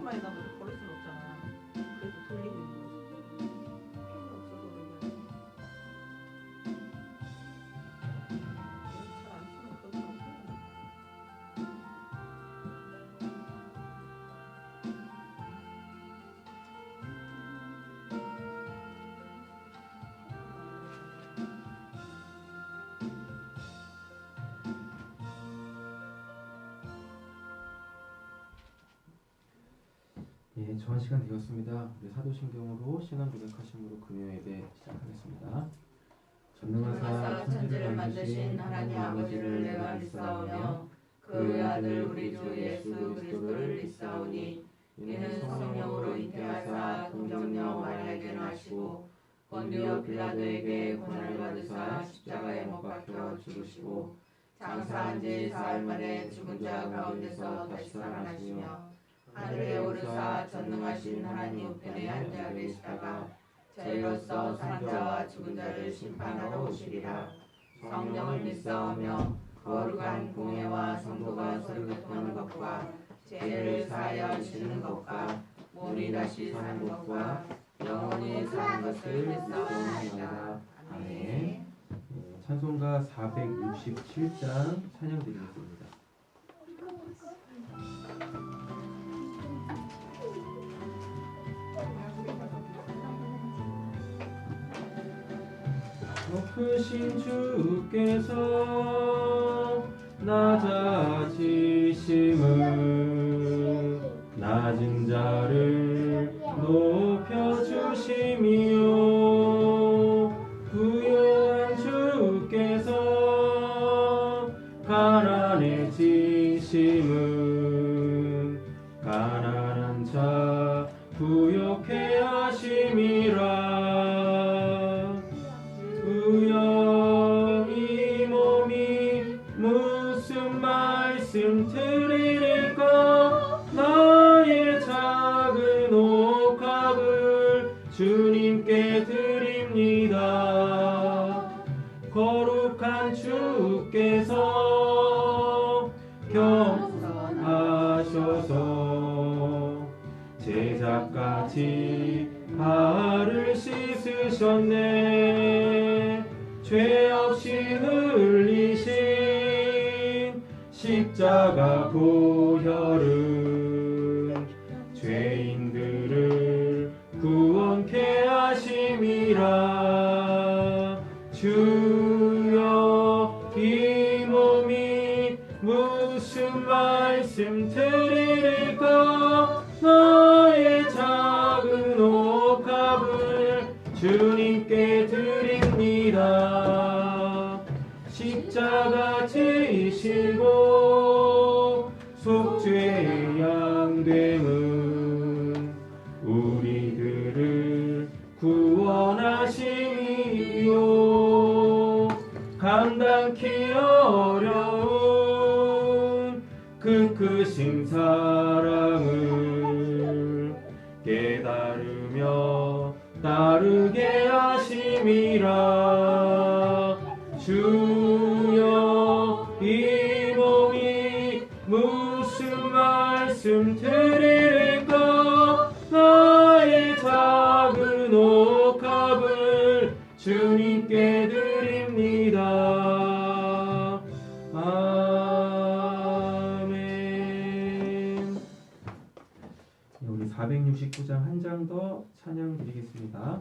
오토바이가 뭐 걸을 수는 없잖아. 그래서 돌리고 있는 거지. 펜이 없어서 그런 게 아니라. 잘안 쓰면 그렇게 안 쓰는 예, 저한 시간 되었습니다. 우리 사도신경으로 신앙 고백하심으로 금요 예배 시작하겠습니다. 전능하사 천지를 만드신 하나님 아버지를 내가 믿사오며 그 아들 우리 주 예수 그리스도를 믿사오니 이는 성령으로 잉태하사 동정녀 마리아에게 나시고 본디오 빌라도에게 고난을 받으사 십자가에 못 박혀 죽으시고 장사한 지 사흘 만에 죽은 자 가운데서 다시 살아나시며 하늘에 오르사 전능하신 하나님 우편에 앉아 계시다가 저희로서 산 자와 죽은 자를 심판하러 오시리라. 성령을 믿사오며 거룩한 공예와 성도가 서로 교통하는 것과 죄를 사하여 지는 것과 몸이 다시 사는 것과 영원히 사는 것을 믿사옵나이다. 아멘. 찬송가 467장 찬양 드리겠습니다. 높으신 주께서 낮아지심은 낮은 자를 높여주심이요 부유한 주께서 가난해지심은 가난한 자 부욕해 하심이라. 이 몸이 무슨 말씀 드리리까. 나의 작은 옥합을 주님께 드립니다. 거룩한 주께서 겸손하셔서 제작같이 발을 씻으셨네. 죄 없이 흘리신 십자가 보혈은 죄인들을 구원케 하심이라. 주여 이 몸이 무슨 말씀 드리리까. 나의 작은 옥합을 주님께 드립니다. 십자가 지시고 속죄의 양됨은 우리들을 구원하심이요 감당키 어려운 그 크신 사랑을 깨달으며 따르게 하심이라. 주여 이 몸이 무슨 말씀 드리리까. 나의 작은 옥합을 주님께 드립니다. 아멘. 우리 469장 한 장 더 찬양 드리겠습니다.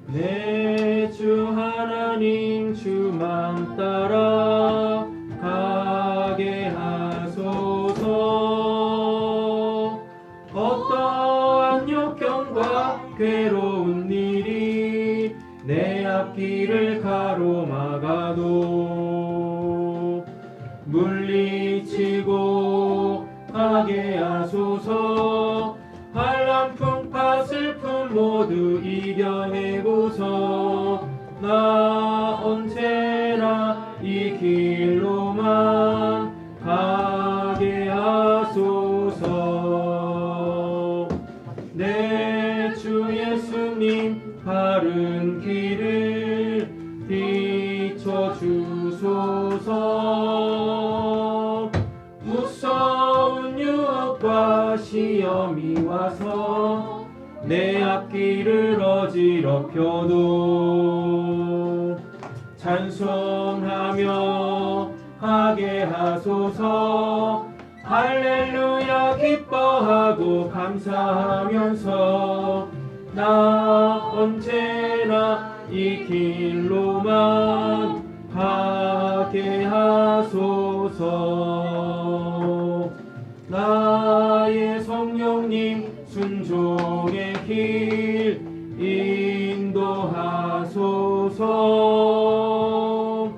내 주 하나님 주만 따라 가게 하소서. 어떠한 역경과 괴로운 일이 내 앞길을 가로막아도 물리치고 가게 하소서. 환난 풍파 슬픔 모두 이겨내고서 나 언제나 이 길로만 가게 하소서. 내 주 예수님 바른 길을 비춰주소서. 무서운 유혹과 시험이 와서 내 앞길을 어지럽혀도 찬송하며 하게 하소서. 할렐루야 기뻐하고 감사하면서 나 언제나 이 길로만 가게 하소서. 나의 성령님 순종의 길 인도하소서.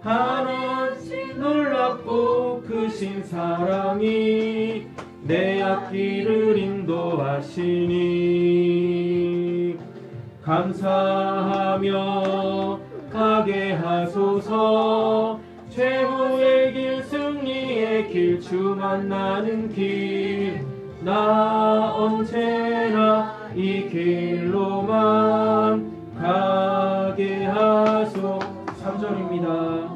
한없이 놀랍고 크신 사랑이 내 앞길을 인도하시니 감사하며 가게 하소서. 최후의 길 승리의 길 주 만나는 길 나 언제나 이 길로만 가게 하소. 3절입니다.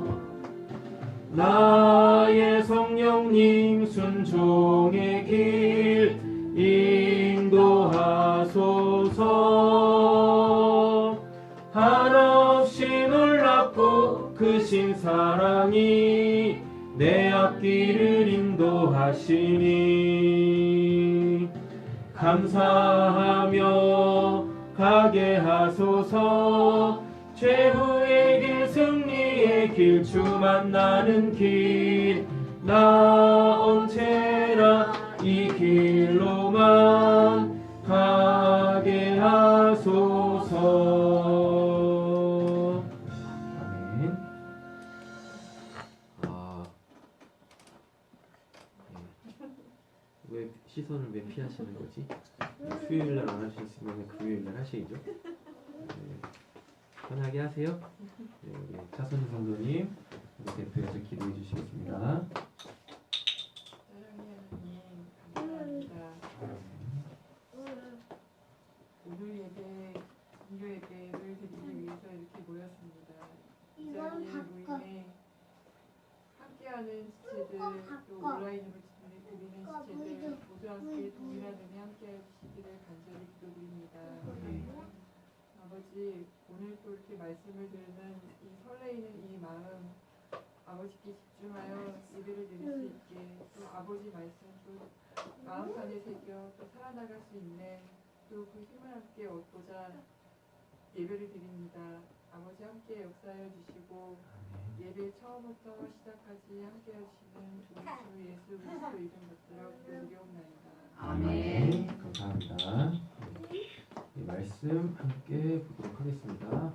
나의 성령님 순종의 길 인도하소서. 한없이 놀랍고 크신 사랑이 내 앞길을 인도하시니 감사하며 가게 하소서. 최후의 길 승리의 길 주 만나는 길 나 언제나 이 길로만 가게 하소서. 아멘. 왜 시선을 왜 피하시는 거지? 수요일날 안 하셨으면 금요일날 하셔야죠. 네. 편하게 하세요. 네, 우리 차선희 성도님 대표해서 기도해 주시겠습니다. 감사합니다. 오늘 예배, 공교 예배를 드리기 위해서 이렇게 모였습니다. 이 자리의 모임에 함께하는 지체들, 또 온라인으로 드리는 지체들 모두 함께 동일한 은혜 함께해 주시기를 간절히 기도드립니다. 아버지, 오늘 또 이렇게 말씀을 들으는 이 설레이는 이 마음, 아버지께 집중하여 예배를 드릴 수 있게, 또 아버지 말씀 또 마음판에 새겨 또 살아나갈 수 있는 또 그 힘을 함께 얻고자 예배를 드립니다. 아버지 함께 역사하여 주시고 예배 처음부터 시작까지 함께 하시는 우리 주 예수 그리스도 이름 받들어 기도드리옵나이다. 아멘. 감사합니다. 이 말씀 함께 보도록 하겠습니다.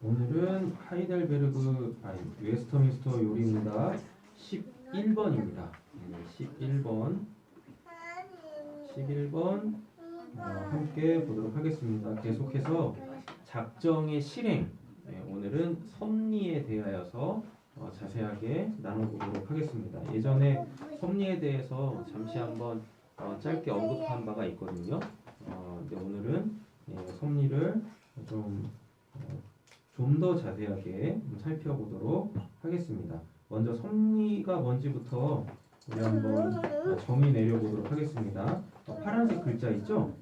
오늘은 하이델베르그 웨스터민스터 요리입니다. 11번입니다. 11번 함께 보도록 하겠습니다. 계속해서 작정의 실행, 오늘은 섭리에 대하여서 자세하게 나눠보도록 하겠습니다. 예전에 섭리에 대해서 잠시 한번 짧게 언급한 바가 있거든요. 근데 오늘은 섭리를 좀 더 자세하게 살펴보도록 하겠습니다. 먼저 섭리가 뭔지부터 우리 한번 정의 내려보도록 하겠습니다. 파란색 글자 있죠?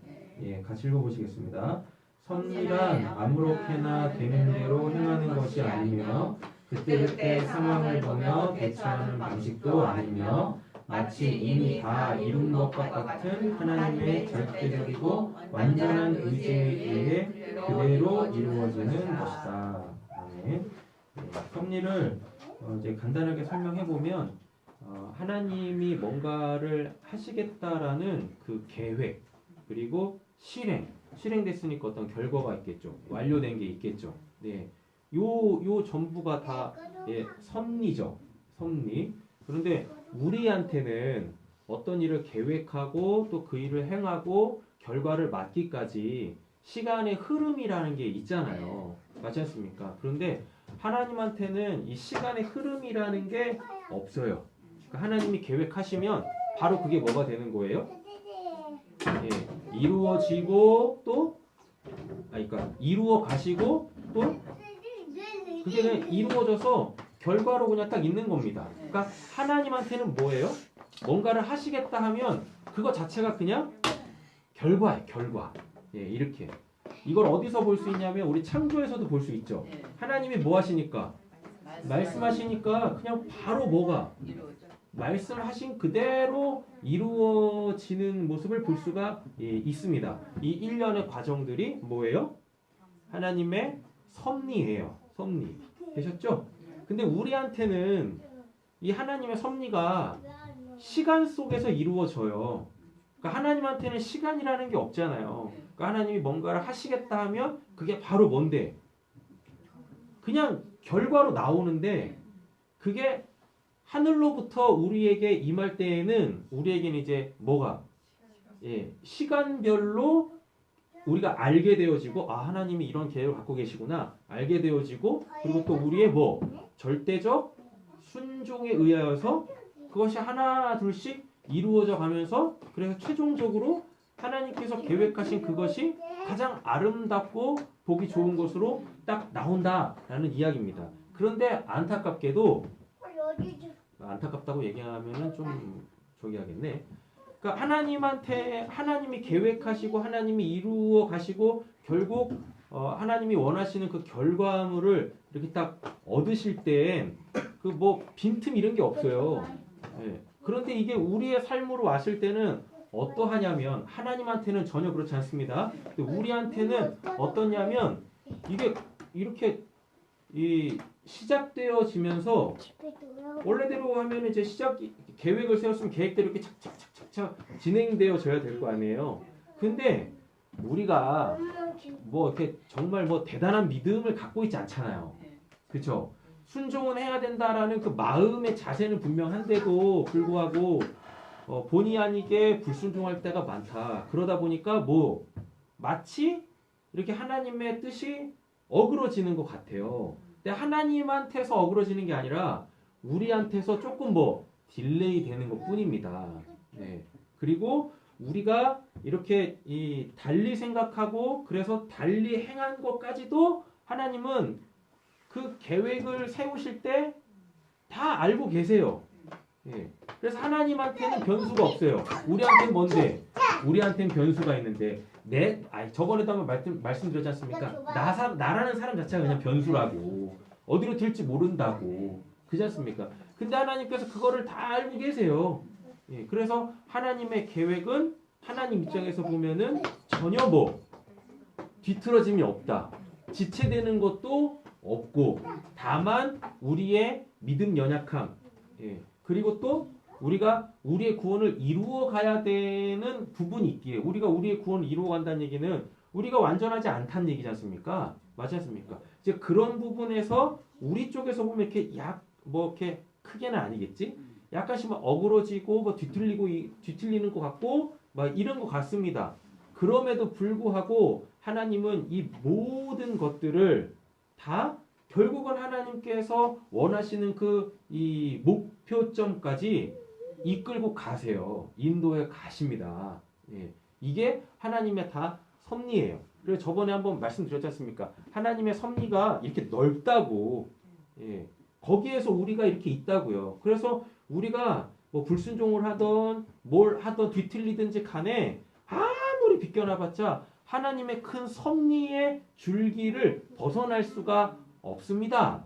예, 같이 읽어보시겠습니다. 섭리란 아무렇게나 되는 대로 행하는 것이 아니며 그때그때 상황을 보며 대처하는 방식도 아니며 마치 이미 다 이룬 것과 같은 하나님의 절대적이고 완전한 의지에 의해 그대로 이루어지는 것이다. 아멘. 섭리를 이제 간단하게 설명해 보면 하나님이 뭔가를 하시겠다라는 그 계획 그리고 실행됐으니까 어떤 결과가 있겠죠. 완료된 게 있겠죠. 네, 요 전부가 다 섭리죠. 섭리. 그런데 우리한테는 어떤 일을 계획하고 또 그 일을 행하고 결과를 맞기까지 시간의 흐름이라는 게 있잖아요. 맞지 않습니까? 그런데 하나님한테는 이 시간의 흐름이라는 게 없어요. 그러니까 하나님이 계획하시면 바로 그게 뭐가 되는 거예요? 예, 이루어지고 또 그러니까 이루어 가시고 또 그게 그냥 이루어져서 결과로 그냥 딱 있는 겁니다. 그러니까 하나님한테는 뭐예요? 뭔가를 하시겠다 하면 그거 자체가 그냥 결과예요. 결과. 예, 이렇게. 이걸 어디서 볼 수 있냐면 우리 창조에서도 볼 수 있죠. 하나님이 뭐 하시니까? 말씀하시니까 그냥 바로 뭐가? 말씀하신 그대로 이루어지는 모습을 볼 수가 있습니다. 이 일련의 과정들이 뭐예요? 하나님의 섭리예요. 섭리. 되셨죠? 근데 우리한테는 이 하나님의 섭리가 시간 속에서 이루어져요. 그러니까 하나님한테는 시간이라는 게 없잖아요. 그러니까 하나님이 뭔가를 하시겠다 하면 그게 바로 뭔데? 그냥 결과로 나오는데 그게 하늘로부터 우리에게 임할 때에는 우리에게는 이제 뭐가? 예, 시간별로 우리가 알게 되어지고 아 하나님이 이런 계획을 갖고 계시구나 알게 되어지고 그리고 또 우리의 뭐 절대적 순종에 의하여서 그것이 하나 둘씩 이루어져 가면서 그래서 최종적으로 하나님께서 계획하신 그것이 가장 아름답고 보기 좋은 것으로 딱 나온다라는 이야기입니다. 그런데 안타깝게도 안타깝다고 얘기하면은 좀 저기 하겠네. 그러니까 하나님이 계획하시고 하나님이 이루어 가시고 결국 하나님이 원하시는 그 결과물을 이렇게 딱 얻으실 땐 그 뭐 빈틈 이런 게 없어요. 예. 그런데 이게 우리의 삶으로 왔을 때는 어떠하냐면 하나님한테는 전혀 그렇지 않습니다. 근데 우리한테는 어떠냐면 이게 이렇게 이 시작되어지면서 원래대로 하면 이제 계획을 세웠으면 계획대로 이렇게 착착착착 진행되어져야 될 거 아니에요. 근데 우리가 뭐 이렇게 정말 뭐 대단한 믿음을 갖고 있지 않잖아요. 그렇죠? 순종은 해야 된다라는 그 마음의 자세는 분명한데도 불구하고 본의 아니게 불순종할 때가 많다. 그러다 보니까 뭐 마치 이렇게 하나님의 뜻이 어그러지는 것 같아요. 근데 하나님한테서 어그러지는 게 아니라 우리한테서 조금 뭐 딜레이 되는 것 뿐입니다. 네. 그리고 우리가 이렇게 달리 생각하고 그래서 달리 행한 것까지도 하나님은 그 계획을 세우실 때 다 알고 계세요. 예. 그래서 하나님한테는 변수가 없어요. 우리한테는 뭔데? 우리한테는 변수가 있는데 저번에도 한번 말씀드렸지 않습니까? 나라는 사람 자체가 그냥 변수라고 어디로 튈지 모른다고 그렇지 않습니까? 근데 하나님께서 그거를 다 알고 계세요. 예. 그래서 하나님의 계획은 하나님 입장에서 보면은 전혀 뭐 뒤틀어짐이 없다. 지체되는 것도 없고 다만 우리의 믿음 연약함 예. 그리고 또 우리가 우리의 구원을 이루어 가야 되는 부분이 있기에 우리가 우리의 구원을 이루어 간다는 얘기는 우리가 완전하지 않다는 얘기지 않습니까? 맞지 않습니까? 이제 그런 부분에서 우리 쪽에서 보면 이렇게 이렇게 크게는 아니겠지? 약간씩 막 어그러지고 뭐 뒤틀리는 것 같고 막 이런 것 같습니다. 그럼에도 불구하고 하나님은 이 모든 것들을 다 결국은 하나님께서 원하시는 이 목표점까지 이끌고 가세요. 인도에 가십니다. 예. 이게 하나님의 다 섭리예요. 그래서 저번에 한번 말씀드렸지 않습니까? 하나님의 섭리가 이렇게 넓다고. 예. 거기에서 우리가 이렇게 있다고요. 그래서 우리가 뭐 불순종을 하던 뭘 하던 뒤틀리든지 간에 아무리 비껴나봤자 하나님의 큰 섭리의 줄기를 벗어날 수가 없습니다.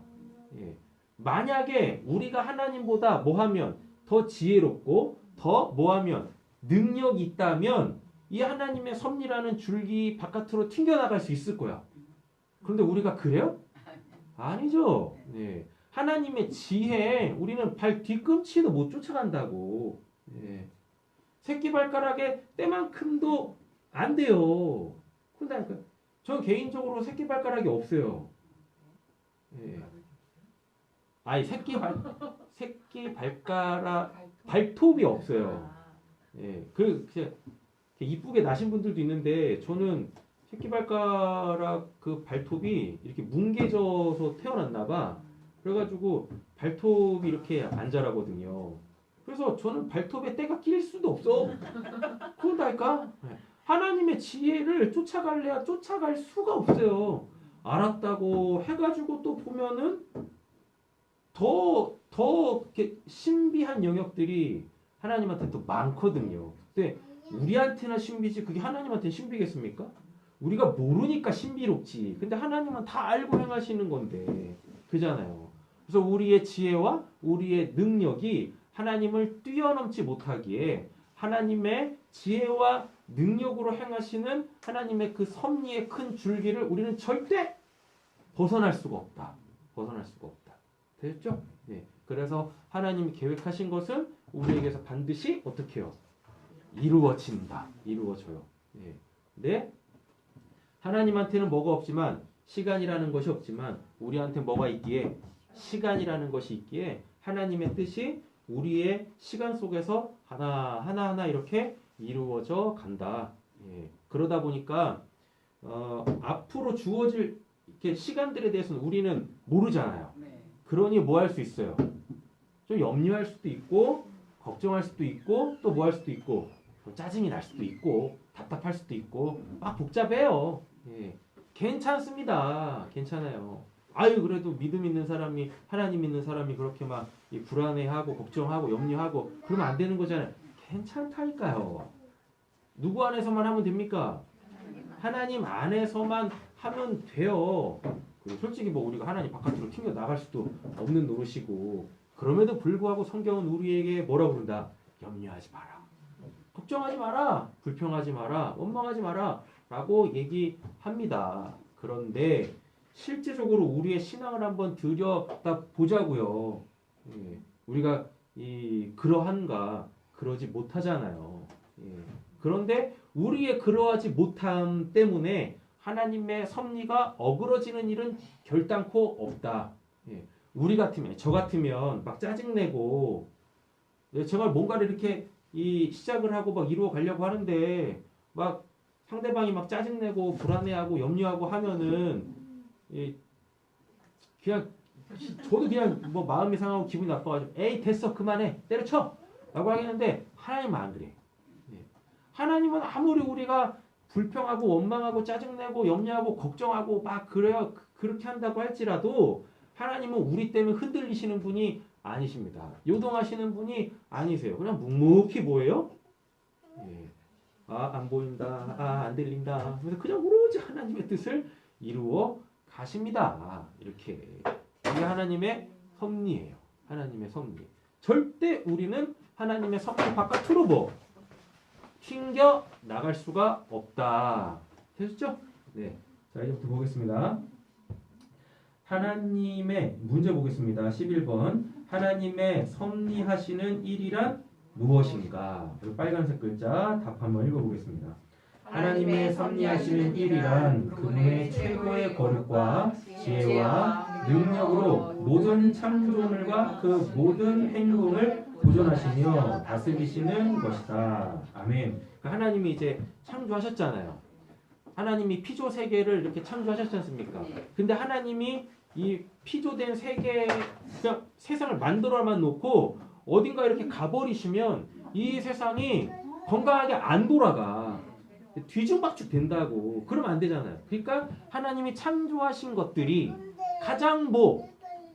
예. 만약에 우리가 하나님보다 뭐하면 더 지혜롭고 더 뭐하면 능력이 있다면 이 하나님의 섭리라는 줄기 바깥으로 튕겨나갈 수 있을 거야. 그런데 우리가 그래요? 아니죠. 예. 하나님의 지혜에 우리는 발 뒤꿈치도 못 쫓아간다고. 예. 새끼발가락에 때만큼도 안 돼요. 그러니까 저 개인적으로 새끼발가락이 없어요. 예. 아니 새끼발가락 발톱이 없어요. 예. 이쁘게 나신 분들도 있는데 저는 새끼발가락 그 발톱이 이렇게 뭉개져서 태어났나 봐. 그래가지고 발톱이 이렇게 안 자라거든요. 그래서 저는 발톱에 때가 낄 수도 없어. 그런다니까. 네. 하나님의 지혜를 쫓아갈래야 쫓아갈 수가 없어요. 알았다고 해가지고 또 보면은 더 이렇게 신비한 영역들이 하나님한테 또 많거든요. 근데 우리한테나 신비지 그게 하나님한테는 신비겠습니까? 우리가 모르니까 신비롭지. 근데 하나님은 다 알고 행하시는 건데. 그잖아요. 그래서 우리의 지혜와 우리의 능력이 하나님을 뛰어넘지 못하기에 하나님의 지혜와 능력으로 행하시는 하나님의 그 섭리의 큰 줄기를 우리는 절대 벗어날 수가 없다. 벗어날 수가 없다. 됐죠? 네. 그래서 하나님이 계획하신 것은 우리에게서 반드시 어떻게 해요? 이루어진다. 이루어져요. 네. 네? 하나님한테는 뭐가 없지만 시간이라는 것이 없지만 우리한테 뭐가 있기에 시간이라는 것이 있기에 하나님의 뜻이 우리의 시간 속에서 하나하나 이렇게 이루어져 간다. 예. 그러다 보니까 앞으로 주어질 이렇게 시간들에 대해서는 우리는 모르잖아요. 그러니 뭐 할 수 있어요? 좀 염려할 수도 있고 걱정할 수도 있고 또 뭐 할 수도 있고 짜증이 날 수도 있고 답답할 수도 있고 막 복잡해요. 예. 괜찮습니다. 괜찮아요. 아유 그래도 믿음 있는 사람이 하나님 믿는 사람이 그렇게 막 불안해하고 걱정하고 염려하고 그러면 안 되는 거잖아요. 괜찮다니까요. 누구 안에서만 하면 됩니까? 하나님 안에서만 하면 돼요. 솔직히 뭐 우리가 하나님 바깥으로 튕겨 나갈 수도 없는 노릇이고 그럼에도 불구하고 성경은 우리에게 뭐라고 그런다? 염려하지 마라. 걱정하지 마라. 불평하지 마라. 원망하지 마라. 라고 얘기합니다. 그런데 실제적으로 우리의 신앙을 한번 들여다 보자고요. 예. 우리가 그러한가 그러지 못하잖아요. 예. 그런데 우리의 그러하지 못함 때문에 하나님의 섭리가 어그러지는 일은 결단코 없다. 예. 우리 같으면 저 같으면 막 짜증내고 정말 뭔가를 이렇게 시작을 하고 막 이루어 가려고 하는데 막 상대방이 막 짜증내고 불안해하고 염려하고 하면은 그냥 저도 그냥 뭐 마음이 상하고 기분이 나빠가지고 에이 됐어 그만해 때려쳐 라고 하겠는데 하나님은 안 그래. 하나님은 아무리 우리가 불평하고 원망하고 짜증내고 염려하고 걱정하고 막 그래요 그렇게 한다고 할지라도 하나님은 우리 때문에 흔들리시는 분이 아니십니다. 요동하시는 분이 아니세요. 그냥 묵묵히 뭐예요? 안 보인다. 안 들린다. 그래서 그냥 오로지 하나님의 뜻을 이루어 가십니다. 이렇게. 이게 하나님의 섭리예요. 하나님의 섭리. 절대 우리는 하나님의 섭리 바깥으로 뭐 튕겨 나갈 수가 없다. 되셨죠? 네. 자, 이제부터 보겠습니다. 하나님의 문제 보겠습니다. 11번. 하나님의 섭리하시는 일이란 무엇인가? 빨간색 글자 답 한번 읽어보겠습니다. 하나님의 섭리하시는 일이란 그분의 최고의 거룩과 지혜와 능력으로 모든 창조물과 그 모든 행동을 보존하시며 다스리시는 것이다. 아멘. 하나님이 이제 창조하셨잖아요. 하나님이 피조 세계를 이렇게 창조하셨지 않습니까? 근데 하나님이 이 피조된 세계, 그냥 세상을 만들어만 놓고 어딘가 이렇게 가버리시면 이 세상이 건강하게 안 돌아가. 뒤죽박죽 된다고. 그러면 안 되잖아요. 그러니까 하나님이 창조하신 것들이 가장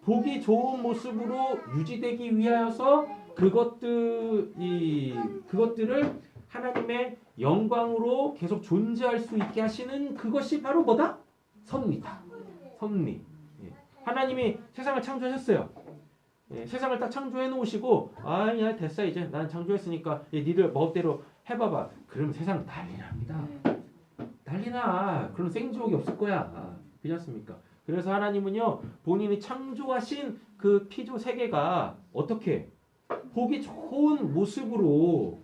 보기 좋은 모습으로 유지되기 위하여서 그것들을 하나님의 영광으로 계속 존재할 수 있게 하시는 그것이 바로 뭐다? 섭리다. 섭리. 하나님이 세상을 창조하셨어요. 세상을 딱 창조해 놓으시고 야 됐어 이제 난 창조했으니까 니들 멋대로 해봐봐. 그러면 세상 난리 납니다. 난리 나. 그럼 생지옥이 없을 거야. 그렇지 않습니까? 그래서 하나님은요 본인이 창조하신 그 피조 세계가 어떻게 보기 좋은 모습으로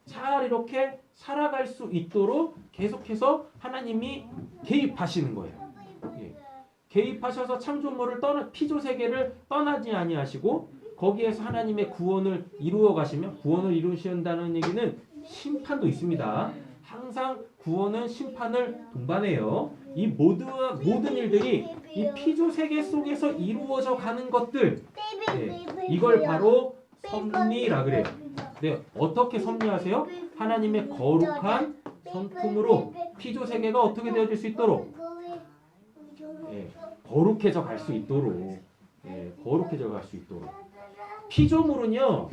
잘 이렇게 살아갈 수 있도록 계속해서 하나님이 개입하시는 거예요. 개입하셔서 창조물을 피조 세계를 떠나지 아니하시고 거기에서 하나님의 구원을 이루어 가시며 구원을 이루신다는 얘기는 심판도 있습니다. 항상 구원은 심판을 동반해요. 이 모든 일들이 이 피조 세계 속에서 이루어져 가는 것들 이걸 바로 섭리라 그래요. 네, 어떻게 섭리하세요? 하나님의 거룩한 성품으로 피조 세계가 어떻게 되어질 수 있도록 예, 거룩해져 갈 수 있도록 예, 거룩해져 갈 수 있도록 피조물은요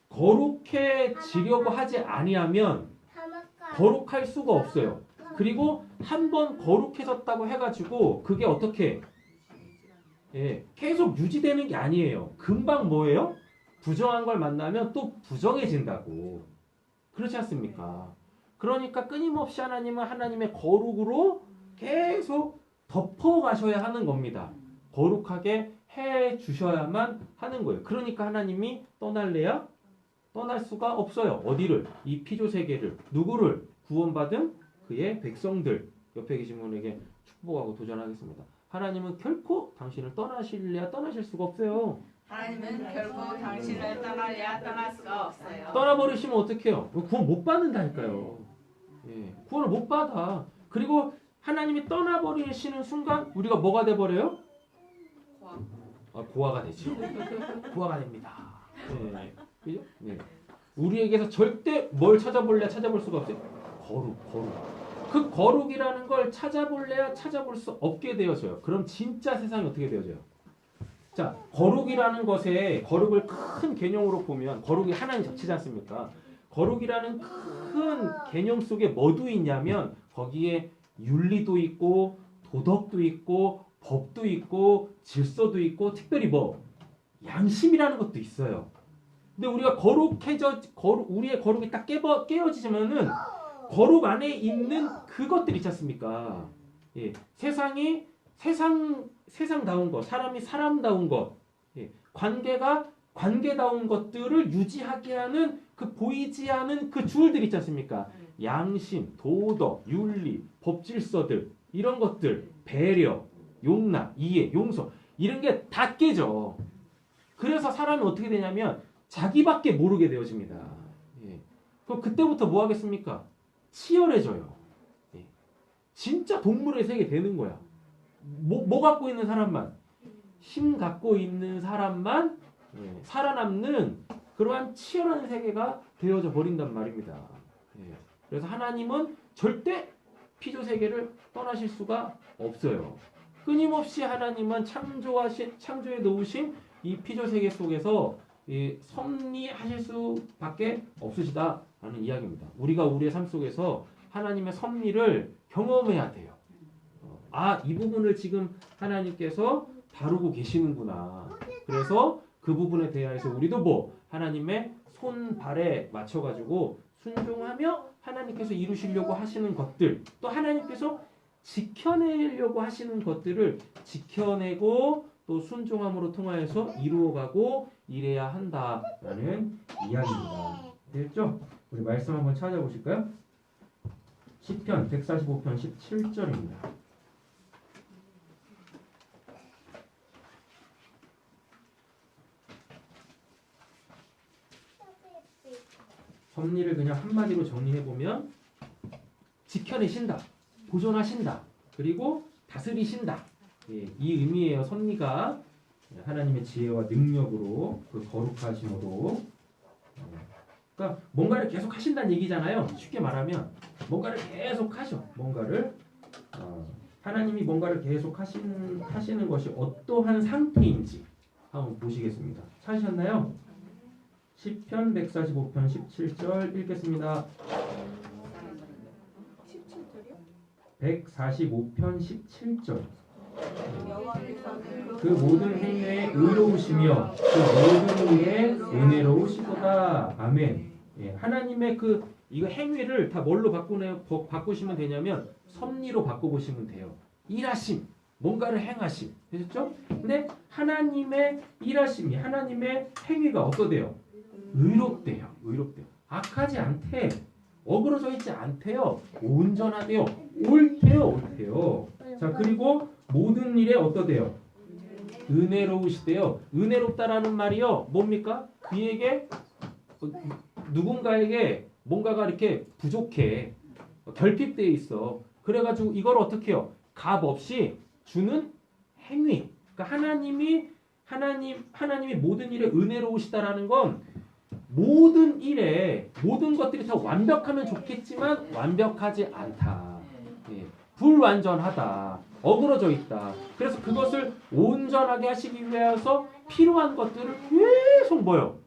거룩해지려고 하지 아니하면 거룩할 수가 없어요. 그리고 한번 거룩해졌다고 해가지고 그게 어떻게 예, 계속 유지되는 게 아니에요. 금방 뭐예요? 부정한 걸 만나면 또 부정해진다고. 그렇지 않습니까? 그러니까 끊임없이 하나님은 하나님의 거룩으로 계속 덮어가셔야 하는 겁니다. 거룩하게 해 주셔야만 하는 거예요. 그러니까 하나님이 떠날래야 떠날 수가 없어요. 어디를? 이 피조 세계를. 누구를? 구원받은 그의 백성들. 옆에 계신 분에게 축복하고 도전하겠습니다. 하나님은 결코 당신을 떠나실래야 떠나실 수가 없어요. 하나님은 결코 당신을 떠나야 떠날 수가 없어요. 떠나버리시면 어떡해요? 구원 못 받는다니까요. 예, 구원을 못 받아. 그리고 하나님이 떠나버리시는 순간 우리가 뭐가 돼버려요? 고아가 되죠. 고아가 됩니다. 네. 그죠? 네. 우리에게서 절대 뭘 찾아볼 수가 없어요. 거룩. 그 거룩이라는 걸 찾아볼래야 찾아볼 수 없게 되어져요. 그럼 진짜 세상이 어떻게 되어져요? 자, 거룩이라는 것에 거룩을 큰 개념으로 보면 거룩이 하나님 자체지 않습니까? 거룩이라는 큰 개념 속에 뭐도 있냐면 거기에 윤리도 있고 도덕도 있고 법도 있고 질서도 있고 특별히 뭐 양심이라는 것도 있어요. 근데 우리가 우리의 거룩이 딱 깨어지면은 거룩 안에 있는 그것들 있지 않습니까? 예, 세상다운 것, 사람이 사람다운 것, 예, 관계가 관계다운 것들을 유지하게 하는 그 보이지 않은 그 줄들 있지 않습니까? 양심, 도덕, 윤리, 법질서들 이런 것들, 배려, 용납, 이해, 용서 이런 게 다 깨져. 그래서 사람이 어떻게 되냐면 자기밖에 모르게 되어집니다. 예. 그럼 그때부터 뭐 하겠습니까? 치열해져요. 예. 진짜 동물의 세계 되는 거야. 뭐 갖고 있는 사람만? 힘 갖고 있는 사람만 예. 살아남는 그러한 치열한 세계가 되어져 버린단 말입니다. 예. 그래서 하나님은 절대 피조 세계를 떠나실 수가 없어요. 끊임없이 하나님은 창조에 놓으신 이 피조 세계 속에서 섭리하실 수밖에 없으시다라는 이야기입니다. 우리가 우리의 삶 속에서 하나님의 섭리를 경험해야 돼요. 이 부분을 지금 하나님께서 다루고 계시는구나. 그래서 그 부분에 대해서 우리도 하나님의 손발에 맞춰가지고 순종하며 하나님께서 이루시려고 하시는 것들, 또 하나님께서 지켜내려고 하시는 것들을 지켜내고 또 순종함으로 통하여서 이루어가고 이래야 한다라는 이야기입니다. 됐죠? 우리 말씀 한번 찾아보실까요? 시편 145편 17절입니다. 섭리를 그냥 한마디로 정리해보면 지켜내신다, 보존하신다, 그리고 다스리신다. 예, 이 의미예요. 섭리가 하나님의 지혜와 능력으로 그 거룩하심으로 그러니까 뭔가를 계속 하신다는 얘기잖아요. 쉽게 말하면 뭔가를 계속 하셔. 하나님이 뭔가를 계속 하시는 것이 어떠한 상태인지 한번 보시겠습니다. 찾으셨나요? 시편 145편 17절 읽겠습니다. 145편 17절. 그 모든 행위에 의로우시며 그 모든 일에 은혜로우시도다. 아멘. 예, 하나님의 이거 행위를 다 뭘로 바꾸시면 되냐면 섭리로 바꿔보시면 돼요. 일하심, 뭔가를 행하심. 되셨죠? 근데 하나님의 일하심이, 하나님의 행위가 어떠대요? 의롭대요. 악하지 않대. 어그러져 있지 않대요. 온전하대요. 옳대요. 자, 그리고 모든 일에 어떠대요? 은혜로우시대요. 은혜롭다라는 말이요. 뭡니까? 그에게 누군가에게 뭔가가 이렇게 부족해. 결핍되어 있어. 그래가지고 이걸 어떻게 해요? 값 없이 주는 행위. 그러니까 하나님이 하나님이 모든 일에 은혜로우시다라는 건 모든 일에 모든 것들이 다 완벽하면 좋겠지만 완벽하지 않다. 예, 불완전하다. 어그러져 있다. 그래서 그것을 온전하게 하시기 위해서 필요한 것들을 계속 뭐요?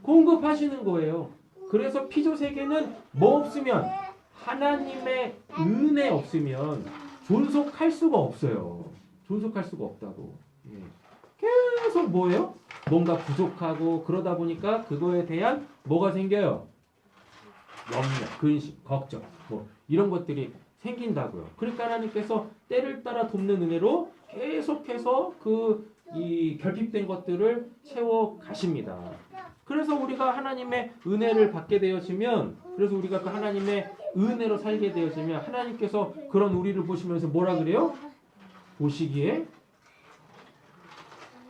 공급하시는 거예요. 그래서 피조 세계는 뭐 없으면 하나님의 은혜 없으면 존속할 수가 없어요. 존속할 수가 없다고. 예. 계속 뭐예요? 뭔가 부족하고 그러다 보니까 그거에 대한 뭐가 생겨요? 염려, 근심, 걱정 뭐 이런 것들이 생긴다고요. 그러니까 하나님께서 때를 따라 돕는 은혜로 계속해서 이 결핍된 것들을 채워 가십니다. 그래서 우리가 하나님의 은혜를 받게 되어지면 그래서 우리가 그 하나님의 은혜로 살게 되어지면 하나님께서 그런 우리를 보시면서 뭐라 그래요? 보시기에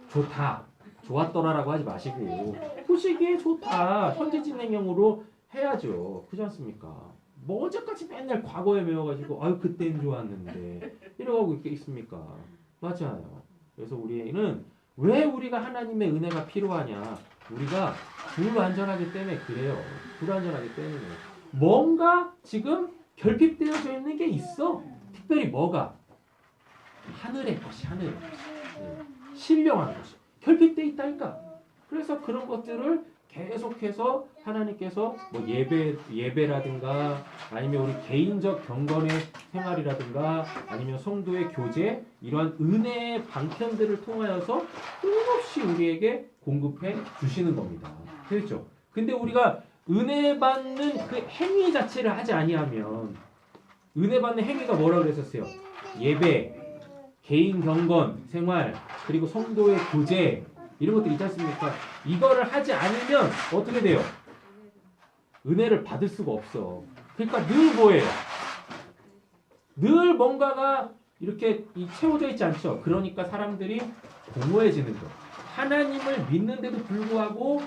좋다. 좋았더라라고 하지 마시고 보시기에 좋다. 현재진행형으로 해야죠. 그렇지 않습니까? 뭐 어제까지 맨날 과거에 매워가지고 아유 그땐 좋았는데 이러고 있습니까? 맞아요. 그래서 우리는 왜 우리가 하나님의 은혜가 필요하냐? 우리가 불완전하기 때문에 그래요. 불완전하기 때문에 뭔가 지금 결핍되어져 있는 게 있어. 특별히 뭐가? 하늘의 것이 하늘의 것이 신령한 것이 결핍되어 있다니까. 그래서 그런 것들을 계속해서 하나님께서 뭐 예배라든가 아니면 우리 개인적 경건의 생활이라든가 아니면 성도의 교제 이러한 은혜의 방편들을 통하여서 끊임없이 우리에게 공급해 주시는 겁니다. 그렇죠? 근데 우리가 은혜 받는 그 행위 자체를 하지 아니하면 은혜 받는 행위가 뭐라고 그랬었어요? 예배, 개인 경건 생활 그리고 성도의 교제 이런 것들 있지 않습니까? 이거를 하지 않으면 어떻게 돼요? 은혜를 받을 수가 없어. 그러니까 늘 뭐예요? 늘 뭔가가 이렇게 채워져 있지 않죠? 그러니까 사람들이 공허해지는 거. 하나님을 믿는데도 불구하고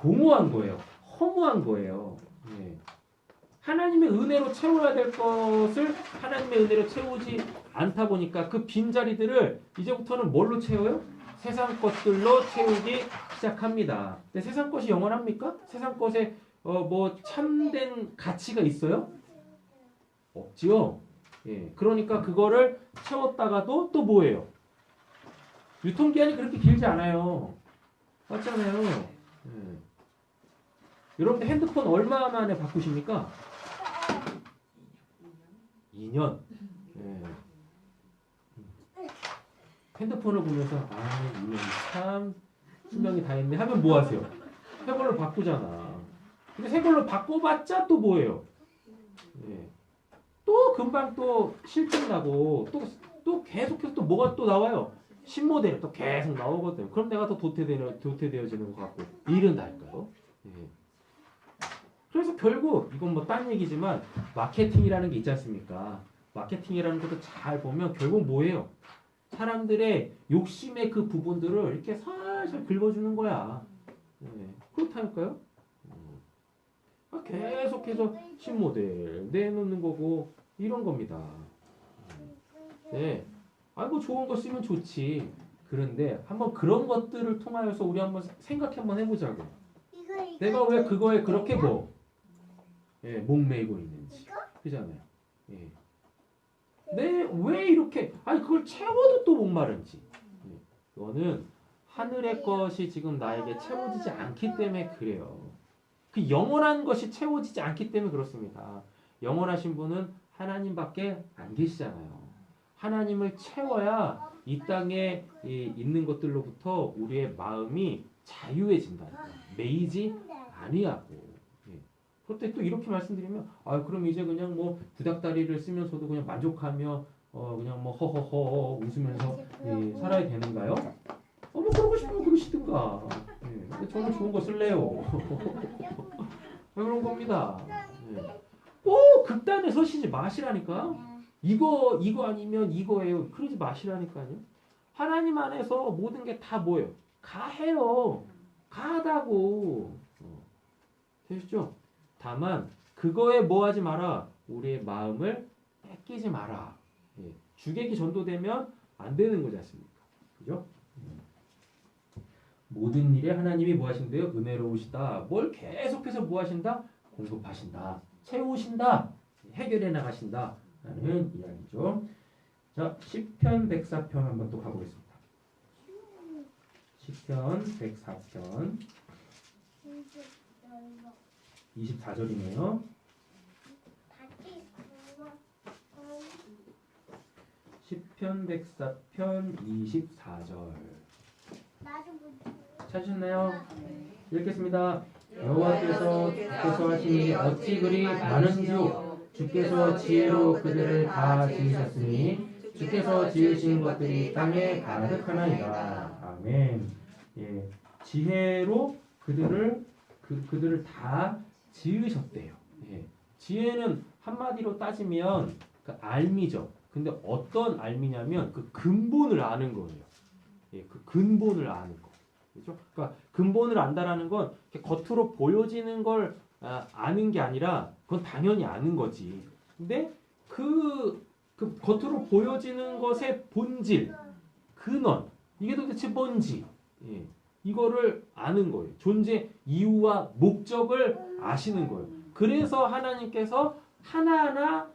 공허한 거예요. 허무한 거예요. 네. 하나님의 은혜로 채워야 될 것을 하나님의 은혜로 채우지 않다 보니까 그 빈자리들을 이제부터는 뭘로 채워요? 세상 것들로 채우기 시작합니다. 근데 세상 것이 영원합니까? 세상 것에 뭐 참된 가치가 있어요? 없지요. 예. 그러니까 그거를 채웠다가도 또 뭐예요? 유통기한이 그렇게 길지 않아요. 맞잖아요. 예. 여러분들 핸드폰 얼마 만에 바꾸십니까? 2년. 예. 핸드폰을 보면서 2년 참 수명이 다 했네 하면 뭐 하세요? 새 걸로 바꾸잖아. 근데 새 걸로 바꿔봤자 또 뭐예요? 예. 또 금방 또 실증 나고 또 계속해서 또 뭐가 또 나와요? 신모델이 또 계속 나오거든. 그럼 내가 더 도태되어지는 것 같고 이른달까요? 예. 그래서 결국 이건 뭐 딴 얘기지만 마케팅이라는 게 있지 않습니까? 마케팅이라는 것도 잘 보면 결국 뭐예요? 사람들의 욕심의 그 부분들을 이렇게 살살 긁어주는 거야. 네. 그렇다니까요. 계속해서 신모델 내놓는 거고 이런 겁니다. 네. 뭐 좋은 거 쓰면 좋지. 그런데 한번 그런 것들을 통하여서 우리 한번 생각해 한번 해보자고. 내가 왜 그거에 그렇게 목매이고 있는지. 그잖아요. 예. 왜 이렇게 그걸 채워도 또 목마른지. 그거는 하늘의 것이 지금 나에게 채워지지 않기 때문에 그래요. 그 영원한 것이 채워지지 않기 때문에 그렇습니다. 영원하신 분은 하나님밖에 안 계시잖아요. 하나님을 채워야 이 땅에 있는 것들로부터 우리의 마음이 자유해진다. 매이지 아니하고. 그때 또 이렇게 말씀드리면 그럼 이제 그냥 뭐 구닥다리를 쓰면서도 그냥 만족하며 그냥 뭐 허허허 웃으면서 살아야 되는가요? 뭐 그러고 싶으면 그러시든가. 근데 저는 좋은 거 쓸래요. 그런 겁니다. 꼭 극단에 서시지 마시라니까. 이거 아니면 이거예요. 그러지 마시라니까요. 하나님 안에서 모든 게 다 뭐예요? 가해요. 가하다고. 되시죠? 다만 그거에 뭐 하지 마라. 우리의 마음을 뺏기지 마라. 주객이 전도되면 안 되는 거지 않습니까? 그죠? 모든 일에 하나님이 뭐 하신대요? 은혜로우시다. 뭘 계속해서 뭐 하신다? 공급하신다. 채우신다. 해결해 나가신다. 라는 이야기죠. 자, 시편 104편 한번 또 가보겠습니다. 시편 104편 24절이네요. 시편 104편 24절 찾으셨나요? 읽겠습니다. 여호와께서 주께서 하신 일이 어찌 그리 많은지요. 주께서 지혜로 그들을 다 지으셨으니 주께서 지으신 것들이 땅에 가득하나이다. 아멘. 예, 지혜로 그들을 다 지으셨대요. 예, 지혜는 한마디로 따지면 그 알미죠. 근데 어떤 알미냐면 그 근본을 아는 거예요. 예, 그 근본을 아는 거. 그렇죠? 그러니까 근본을 안다라는 건 겉으로 보여지는 걸 아는 게 아니라 그건 당연히 아는 거지. 근데 그 겉으로 보여지는 것의 본질, 근원, 이게 도대체 뭔지, 예, 이거를 아는 거예요. 존재 이유와 목적을 아시는 거예요. 그래서 하나님께서 하나하나